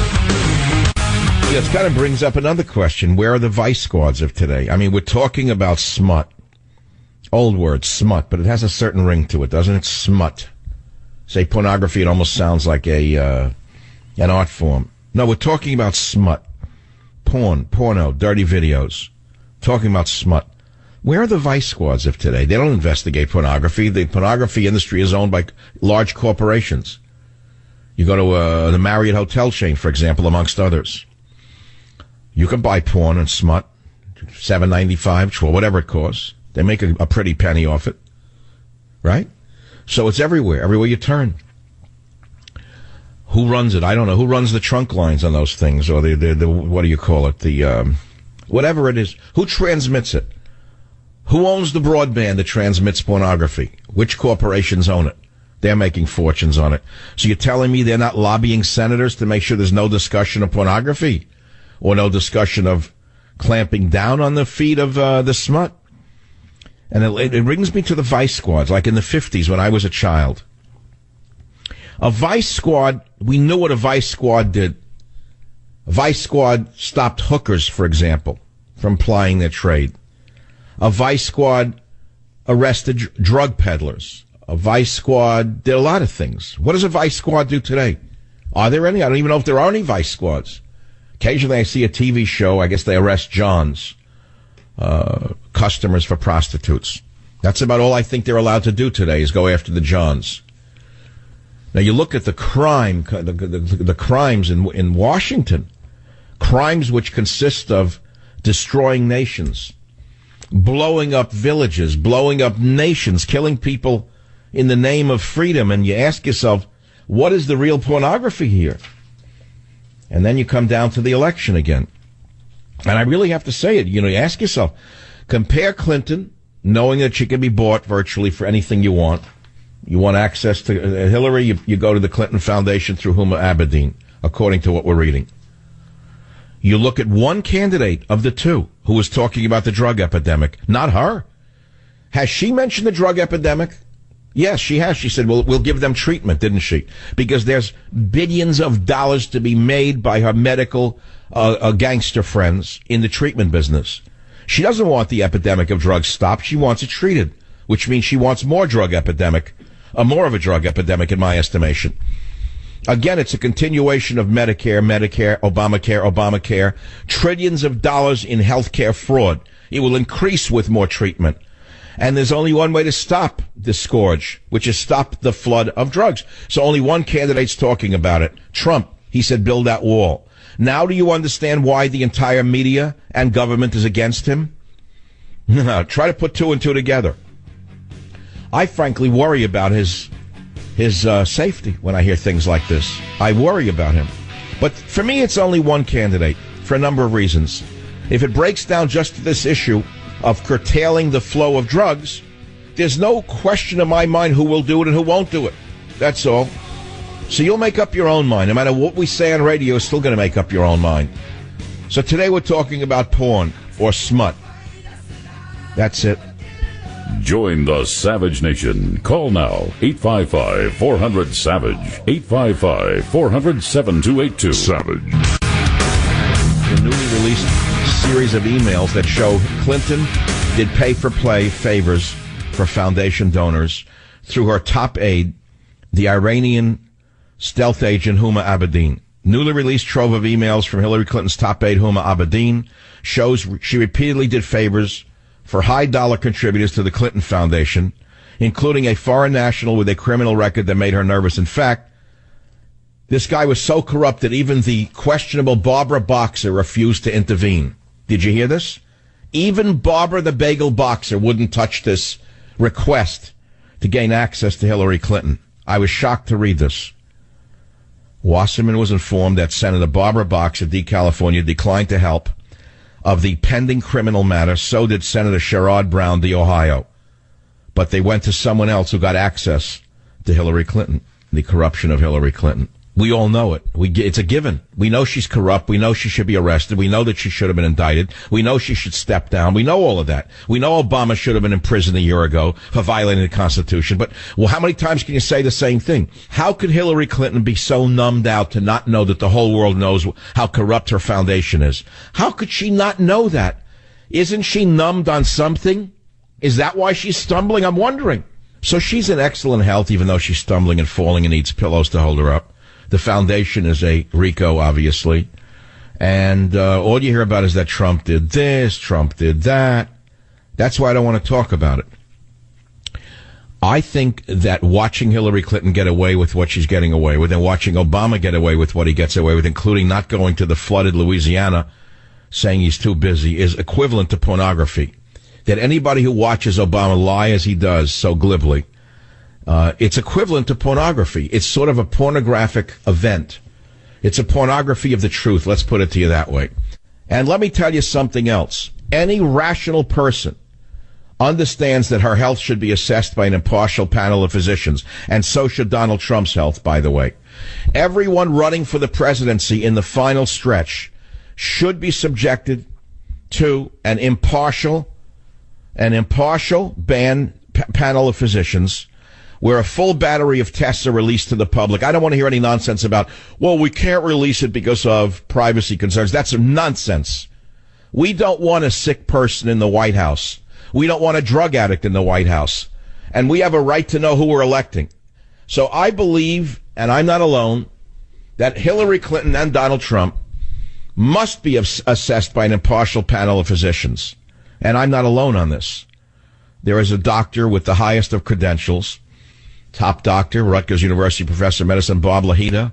This kind of brings up another question. Where are the vice squads of today? I mean, we're talking about smut. Old word, smut, but it has a certain ring to it, doesn't it? Smut. Say pornography, it almost sounds like an art form. No, we're talking about smut. Porno, dirty videos. Talking about smut. Where are the vice squads of today? They don't investigate pornography. The pornography industry is owned by large corporations. You go to the Marriott hotel chain, for example, amongst others. You can buy porn and smut, $7.95, $12, whatever it costs. They make a pretty penny off it, right? So it's everywhere you turn. Who runs it? I don't know. Who runs the trunk lines on those things, or the what do you call it? The whatever it is. Who transmits it? Who owns the broadband that transmits pornography? Which corporations own it? They're making fortunes on it. So you're telling me they're not lobbying senators to make sure there's no discussion of pornography or no discussion of clamping down on the feed of the smut? And it brings me to the vice squads, like in the 50s when I was a child. A vice squad, we knew what a vice squad did. A vice squad stopped hookers, for example, from plying their trade. A vice squad arrested drug peddlers. A vice squad did a lot of things. What does a vice squad do today? Are there any? I don't even know if there are any vice squads. Occasionally I see a TV show. I guess they arrest Johns, customers for prostitutes. That's about all I think they're allowed to do today is go after the Johns. Now you look at the crime, the crimes in Washington, crimes which consist of destroying nations, blowing up villages, blowing up nations, killing people in the name of freedom. And you ask yourself, what is the real pornography here? And then you come down to the election again. And I really have to say it. You know, you ask yourself, compare Clinton, knowing that she can be bought virtually for anything you want. You want access to Hillary, you go to the Clinton Foundation through Huma Abedin, according to what we're reading. You look at one candidate of the two who was talking about the drug epidemic, not her. Has she mentioned the drug epidemic? Yes, she has. She said, well, we'll give them treatment, didn't she? Because there's billions of dollars to be made by her medical gangster friends in the treatment business. She doesn't want the epidemic of drugs stopped. She wants it treated, which means she wants more of a drug epidemic in my estimation. Again, it's a continuation of Medicare, Obamacare, trillions of dollars in healthcare fraud. It will increase with more treatment. And there's only one way to stop this scourge, which is stop the flood of drugs. So only one candidate's talking about it. Trump, he said, build that wall. Now do you understand why the entire media and government is against him? Try to put two and two together. I frankly worry about his safety when I hear things like this. I worry about him. But for me, it's only one candidate for a number of reasons. If it breaks down just to this issue of curtailing the flow of drugs, there's no question in my mind who will do it and who won't do it. That's all. So you'll make up your own mind. No matter what we say on radio, you're still going to make up your own mind. So today we're talking about porn or smut. That's it. Join the Savage Nation. Call now, 855-400-SAVAGE, 855-400-7282. Savage. The newly released series of emails that show Clinton did pay-for-play favors for foundation donors through her top aide, the Iranian stealth agent Huma Abedin. Newly released trove of emails from Hillary Clinton's top aide Huma Abedin shows she repeatedly did favors for high-dollar contributors to the Clinton Foundation, including a foreign national with a criminal record that made her nervous. In fact, this guy was so corrupt that even the questionable Barbara Boxer refused to intervene. Did you hear this? Even Barbara the Bagel Boxer wouldn't touch this request to gain access to Hillary Clinton. I was shocked to read this. Wasserman was informed that Senator Barbara Boxer, D. California, declined to help of the pending criminal matter. So did Senator Sherrod Brown, D. Ohio. But they went to someone else who got access to Hillary Clinton, the corruption of Hillary Clinton. We all know it. It's a given. We know she's corrupt. We know she should be arrested. We know that she should have been indicted. We know she should step down. We know all of that. We know Obama should have been in prison a year ago for violating the Constitution. But, well, how many times can you say the same thing? How could Hillary Clinton be so numbed out to not know that the whole world knows how corrupt her foundation is? How could she not know that? Isn't she numbed on something? Is that why she's stumbling? I'm wondering. So she's in excellent health, even though she's stumbling and falling and needs pillows to hold her up. The foundation is a RICO, obviously. And all you hear about is that Trump did this, Trump did that. That's why I don't want to talk about it. I think that watching Hillary Clinton get away with what she's getting away with and watching Obama get away with what he gets away with, including not going to the flooded Louisiana, saying he's too busy, is equivalent to pornography. That anybody who watches Obama lie as he does so glibly, it's equivalent to pornography. It's sort of a pornographic event. It's a pornography of the truth. Let's put it to you that way. And let me tell you something else. Any rational person understands that her health should be assessed by an impartial panel of physicians, and so should Donald Trump's health, by the way. Everyone running for the presidency in the final stretch should be subjected to an impartial panel of physicians where a full battery of tests are released to the public. I don't want to hear any nonsense about, well, we can't release it because of privacy concerns. That's nonsense. We don't want a sick person in the White House. We don't want a drug addict in the White House. And we have a right to know who we're electing. So I believe, and I'm not alone, that Hillary Clinton and Donald Trump must be assessed by an impartial panel of physicians. And I'm not alone on this. There is a doctor with the highest of credentials, top doctor, Rutgers University professor of medicine, Bob Lahita,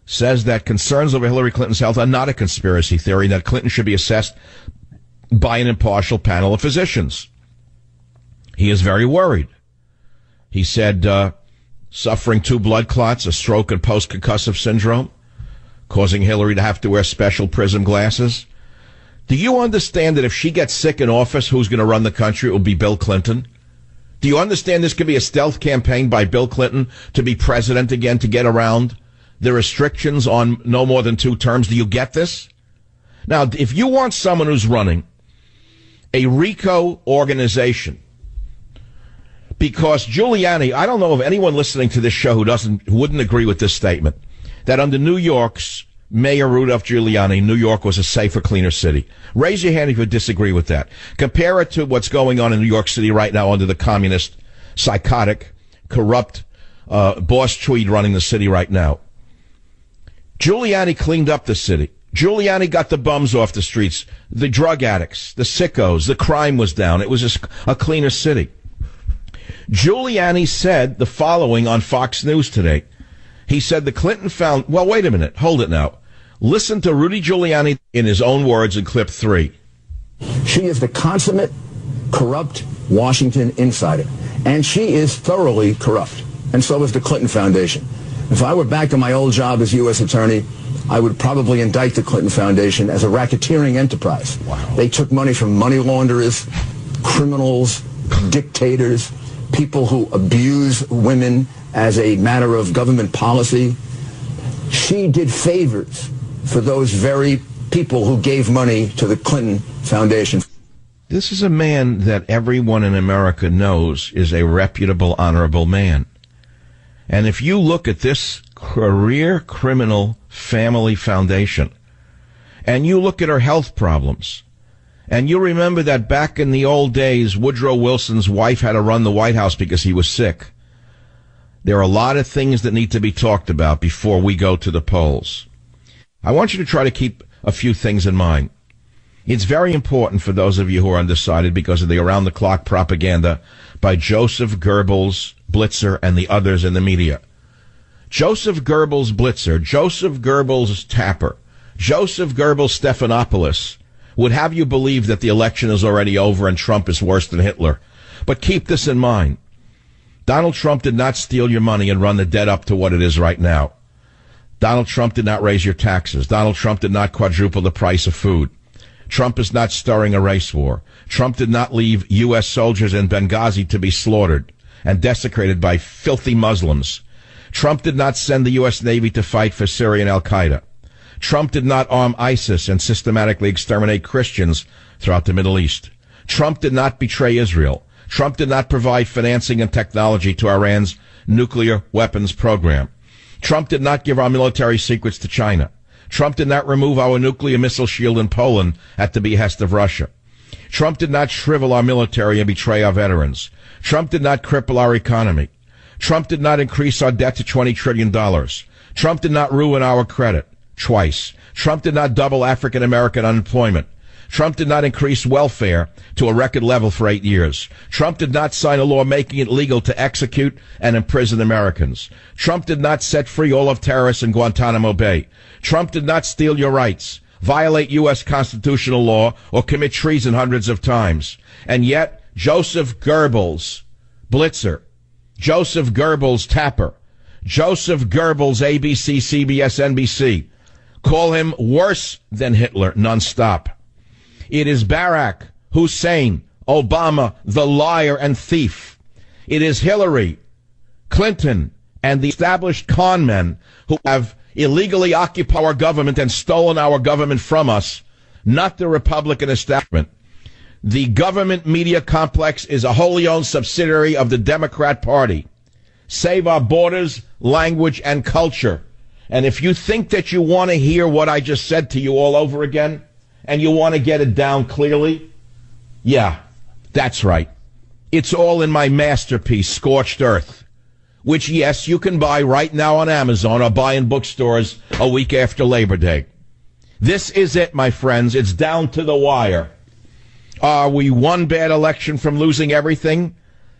says that concerns over Hillary Clinton's health are not a conspiracy theory, and that Clinton should be assessed by an impartial panel of physicians. He is very worried. He said suffering 2 blood clots, a stroke, and post-concussive syndrome, causing Hillary to have to wear special prism glasses. Do you understand that if she gets sick in office, who's going to run the country? It will be Bill Clinton. Do you understand this could be a stealth campaign by Bill Clinton to be president again, to get around the restrictions on no more than 2 terms? Do you get this? Now, if you want someone who's running a RICO organization, because Giuliani, I don't know of anyone listening to this show who wouldn't agree with this statement, that under New York's Mayor Rudolph Giuliani, New York was a safer, cleaner city. Raise your hand if you disagree with that. Compare it to what's going on in New York City right now under the communist, psychotic, corrupt boss Tweed running the city right now. Giuliani cleaned up the city. Giuliani got the bums off the streets, the drug addicts, the sickos, the crime was down. It was a cleaner city. Giuliani said the following on Fox News today. He said the Clinton found, well, wait a minute, hold it now. Listen to Rudy Giuliani in his own words in clip 3. She is the consummate, corrupt Washington insider, and she is thoroughly corrupt, and so is the Clinton Foundation. If I were back in my old job as U.S. Attorney, I would probably indict the Clinton Foundation as a racketeering enterprise. Wow. They took money from money launderers, criminals, dictators, people who abuse women as a matter of government policy. She did favors for those very people who gave money to the Clinton Foundation. This is a man that everyone in America knows is a reputable, honorable man. And if you look at this career criminal family foundation, and you look at her health problems, and you remember that back in the old days, Woodrow Wilson's wife had to run the White House because he was sick. There are a lot of things that need to be talked about before we go to the polls. I want you to try to keep a few things in mind. It's very important for those of you who are undecided because of the around-the-clock propaganda by Joseph Goebbels, Blitzer, and the others in the media. Joseph Goebbels Blitzer, Joseph Goebbels Tapper, Joseph Goebbels Stephanopoulos would have you believe that the election is already over and Trump is worse than Hitler. But keep this in mind. Donald Trump did not steal your money and run the debt up to what it is right now. Donald Trump did not raise your taxes. Donald Trump did not quadruple the price of food. Trump is not stirring a race war. Trump did not leave U.S. soldiers in Benghazi to be slaughtered and desecrated by filthy Muslims. Trump did not send the U.S. Navy to fight for Syria and al-Qaeda. Trump did not arm ISIS and systematically exterminate Christians throughout the Middle East. Trump did not betray Israel. Trump did not provide financing and technology to Iran's nuclear weapons program. Trump did not give our military secrets to China. Trump did not remove our nuclear missile shield in Poland at the behest of Russia. Trump did not shrivel our military and betray our veterans. Trump did not cripple our economy. Trump did not increase our debt to $20 trillion. Trump did not ruin our credit twice. Trump did not double African-American unemployment. Trump did not increase welfare to a record level for 8 years. Trump did not sign a law making it legal to execute and imprison Americans. Trump did not set free all of terrorists in Guantanamo Bay. Trump did not steal your rights, violate U.S. constitutional law, or commit treason hundreds of times. And yet, Joseph Goebbels, Blitzer, Joseph Goebbels Tapper, Joseph Goebbels ABC, CBS, NBC, call him worse than Hitler nonstop. It is Barack Hussein Obama, the liar and thief. It is Hillary Clinton and the established con men who have illegally occupied our government and stolen our government from us, not the Republican establishment. The government media complex is a wholly owned subsidiary of the Democrat Party. Save our borders, language, and culture. And if you think that you want to hear what I just said to you all over again, and you want to get it down clearly, yeah, that's right. It's all in my masterpiece, Scorched Earth, which, yes, you can buy right now on Amazon or buy in bookstores a week after Labor Day. This is it, my friends. It's down to the wire. Are we one bad election from losing everything?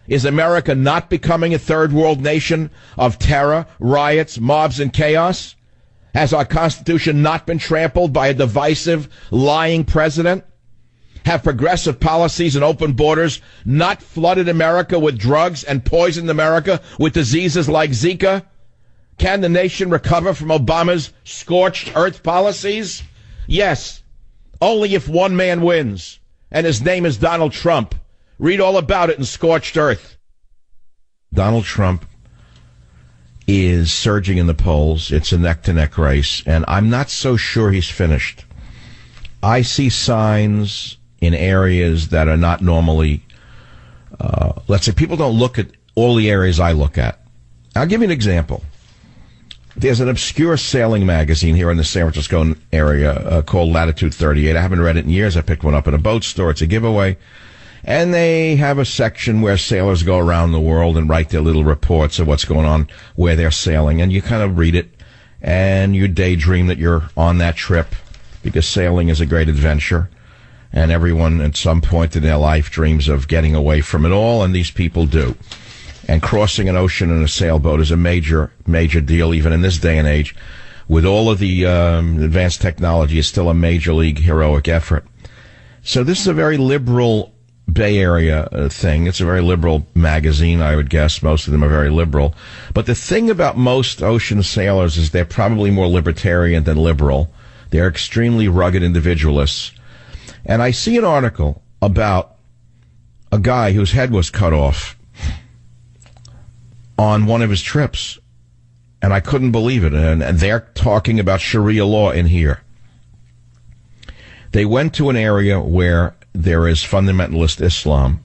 Is America not becoming a third world nation of terror, riots, mobs, and chaos? Has our Constitution not been trampled by a divisive, lying president? Have progressive policies and open borders not flooded America with drugs and poisoned America with diseases like Zika? Can the nation recover from Obama's scorched earth policies? Yes, only if one man wins, and his name is Donald Trump. Read all about it in Scorched Earth. Donald Trump is surging in the polls. It's a neck-to-neck race, and I'm not so sure he's finished. I see signs in areas that are not normally, let's say, people don't look at all the areas I look at. I'll give you an example. There's an obscure sailing magazine here in the San Francisco area called Latitude 38. I haven't read it in years. I picked one up at a boat store. It's a giveaway. And they have a section where sailors go around the world and write their little reports of what's going on where they're sailing. And you kind of read it, and you daydream that you're on that trip, because sailing is a great adventure. And everyone at some point in their life dreams of getting away from it all, and these people do. And crossing an ocean in a sailboat is a major, major deal, even in this day and age. With all of the advanced technology, it's still a major league heroic effort. So this is a very liberal Bay Area thing. It's a very liberal magazine, I would guess. Most of them are very liberal. But the thing about most ocean sailors is they're probably more libertarian than liberal. They're extremely rugged individualists. And I see an article about a guy whose head was cut off on one of his trips. And I couldn't believe it. And they're talking about Sharia law in here. They went to an area where there is fundamentalist Islam,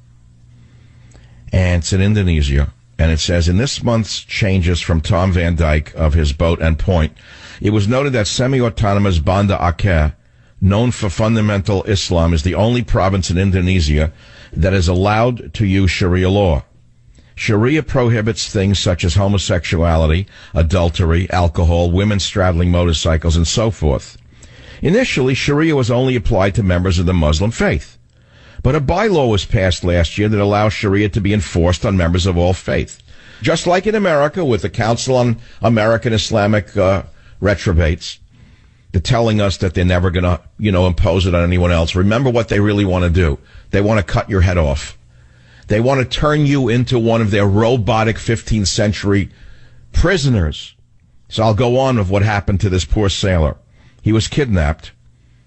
and it's in Indonesia. And it says, in this month's changes from Tom Van Dyke of his Boat and Point, it was noted that semi-autonomous Banda Aceh, known for fundamental Islam, is the only province in Indonesia that is allowed to use Sharia law. Sharia prohibits things such as homosexuality, adultery, alcohol, women straddling motorcycles, and so forth. Initially, Sharia was only applied to members of the Muslim faith. But a bylaw was passed last year that allows Sharia to be enforced on members of all faith. Just like in America with the Council on American Islamic Reprobates, they're telling us that they're never going to, impose it on anyone else. Remember what they really want to do. They want to cut your head off. They want to turn you into one of their robotic 15th century prisoners. So I'll go on with what happened to this poor sailor. He was kidnapped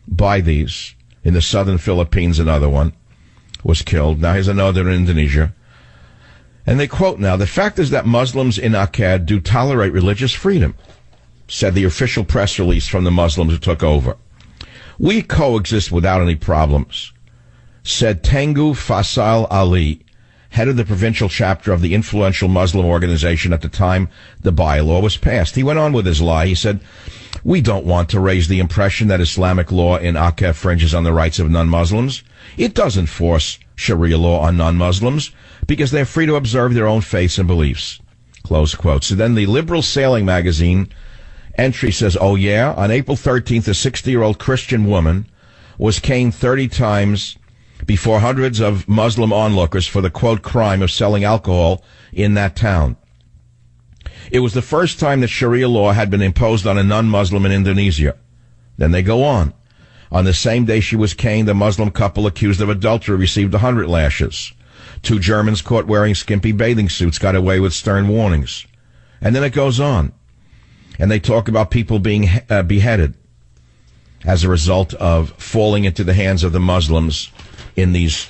by these in the southern Philippines. Another one was killed. Now here's another in Indonesia. And they quote now, the fact is that Muslims in Aceh do tolerate religious freedom, said the official press release from the Muslims who took over. We coexist without any problems, said Tengku Faisal Ali, head of the provincial chapter of the influential Muslim organization at the time the bylaw was passed. He went on with his lie. He said, we don't want to raise the impression that Islamic law in Aceh infringes on the rights of non-Muslims. It doesn't force Sharia law on non-Muslims because they're free to observe their own faiths and beliefs. Close quote. So then the liberal sailing magazine entry says, oh yeah, on April 13th, a 60-year-old Christian woman was caned 30 times before hundreds of Muslim onlookers for the, quote, crime of selling alcohol in that town. It was the first time that Sharia law had been imposed on a non-Muslim in Indonesia. Then they go on. On the same day she was caned, a Muslim couple accused of adultery received 100 lashes. 2 Germans caught wearing skimpy bathing suits got away with stern warnings. And then it goes on. And they talk about people being beheaded as a result of falling into the hands of the Muslims in these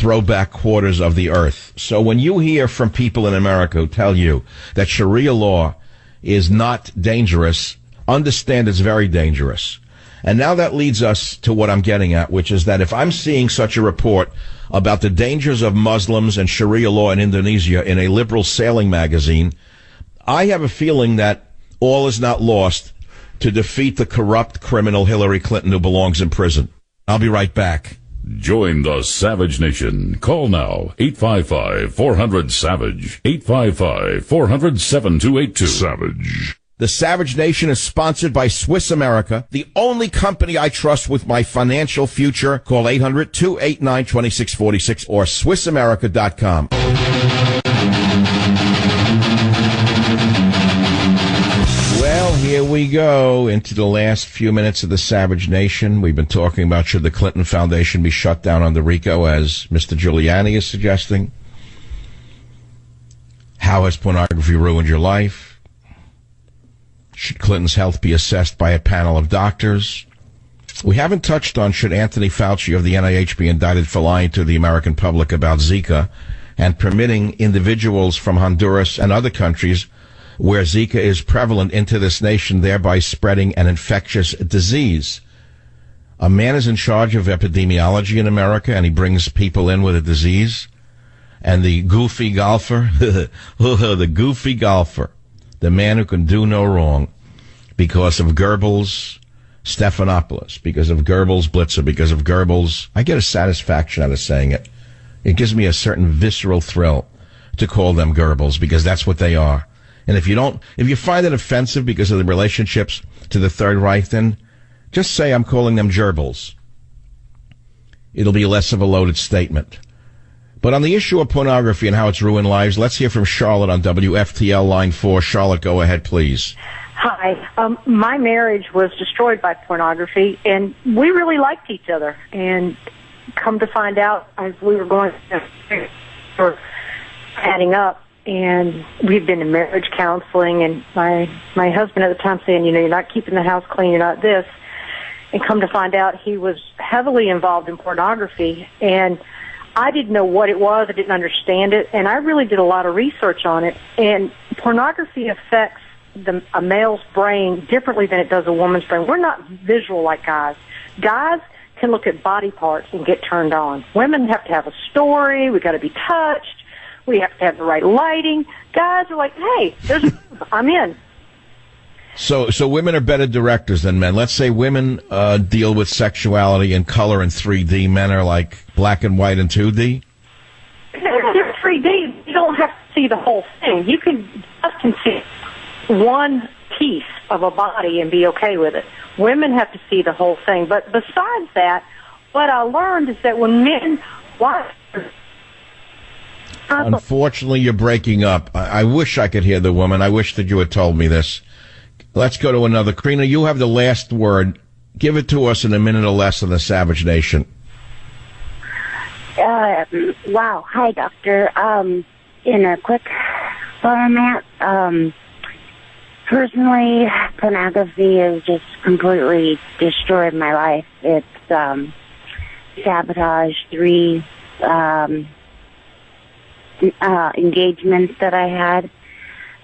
throwback quarters of the earth. So when you hear from people in America who tell you that Sharia law is not dangerous, understand it's very dangerous. And now that leads us to what I'm getting at, which is that if I'm seeing such a report about the dangers of Muslims and Sharia law in Indonesia in a liberal sailing magazine, I have a feeling that all is not lost to defeat the corrupt criminal Hillary Clinton who belongs in prison. I'll be right back. Join the Savage Nation. Call now, 855-400-SAVAGE, 855-400-7282. Savage. The Savage Nation is sponsored by Swiss America, the only company I trust with my financial future. Call 800-289-2646 or SwissAmerica.com. Well, here we go into the last few minutes of the Savage Nation. We've been talking about should the Clinton Foundation be shut down under RICO, as Mr. Giuliani is suggesting. How has pornography ruined your life? Should Clinton's health be assessed by a panel of doctors? We haven't touched on should Anthony Fauci of the NIH be indicted for lying to the American public about Zika and permitting individuals from Honduras and other countries where Zika is prevalent into this nation, thereby spreading an infectious disease. A man is in charge of epidemiology in America, and he brings people in with a disease. And the goofy golfer, the goofy golfer, the man who can do no wrong because of Goebbels, Stephanopoulos, because of Goebbels, Blitzer, because of Goebbels. I get a satisfaction out of saying it. It gives me a certain visceral thrill to call them Goebbels, because that's what they are. And if you find it offensive because of the relationships to the Third Reich, then just say I'm calling them gerbils. It'll be less of a loaded statement. But on the issue of pornography and how it's ruined lives, let's hear from Charlotte on WFTL Line 4. Charlotte, go ahead, please. Hi. My marriage was destroyed by pornography, and we really liked each other. And come to find out, as we were going for adding up, and we'd been in marriage counseling, and my husband at the time saying, you're not keeping the house clean, you're not this. And come to find out, he was heavily involved in pornography, and I didn't know what it was. I didn't understand it, and I really did a lot of research on it. And pornography affects a male's brain differently than it does a woman's brain. We're not visual like guys. Guys can look at body parts and get turned on. Women have to have a story. We got to be touched. We have to have the right lighting. Guys are like, hey, I'm in. So women are better directors than men. Let's say women deal with sexuality and color in 3D. Men are like black and white in 2D. They're 3D. You don't have to see the whole thing. You can see one piece of a body and be okay with it. Women have to see the whole thing. But besides that, what I learned is that when men watch... Unfortunately, you're breaking up. I wish I could hear the woman. I wish that you had told me this. Let's go to another. Karina, you have the last word. Give it to us in a minute or less on the Savage Nation. Wow. Hi, Doctor. In a quick format, personally, pornography has just completely destroyed my life. It's sabotaged 3 engagements that I had.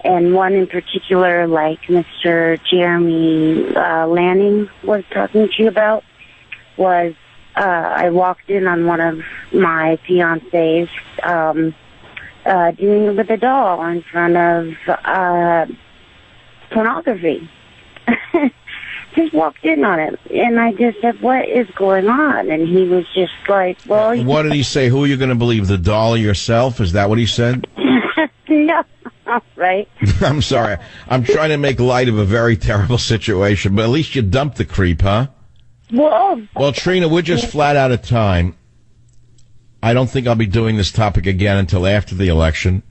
And one in particular, like Mr. Jeremy Lanning was talking to you about, was I walked in on one of my fiancés doing it with a doll in front of pornography. Just walked in on it, and I just said, what is going on? And he was just like, well... What did he say? Who are you going to believe, the doll or yourself? Is that what he said? No. Right. I'm sorry. I'm trying to make light of a very terrible situation, but at least you dumped the creep, huh? Well, Trina, we're just flat out of time. I don't think I'll be doing this topic again until after the election,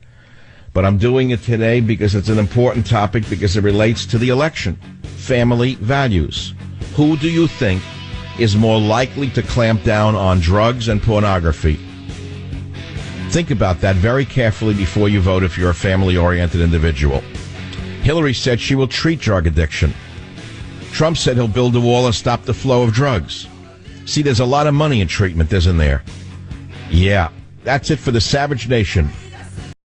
but I'm doing it today because it's an important topic, because it relates to the election. Family values. Who do you think is more likely to clamp down on drugs and pornography? Think about that very carefully before you vote if you're a family-oriented individual. Hillary said she will treat drug addiction. Trump said he'll build a wall and stop the flow of drugs. See, there's a lot of money in treatment, isn't there? Yeah, That's it for the Savage Nation.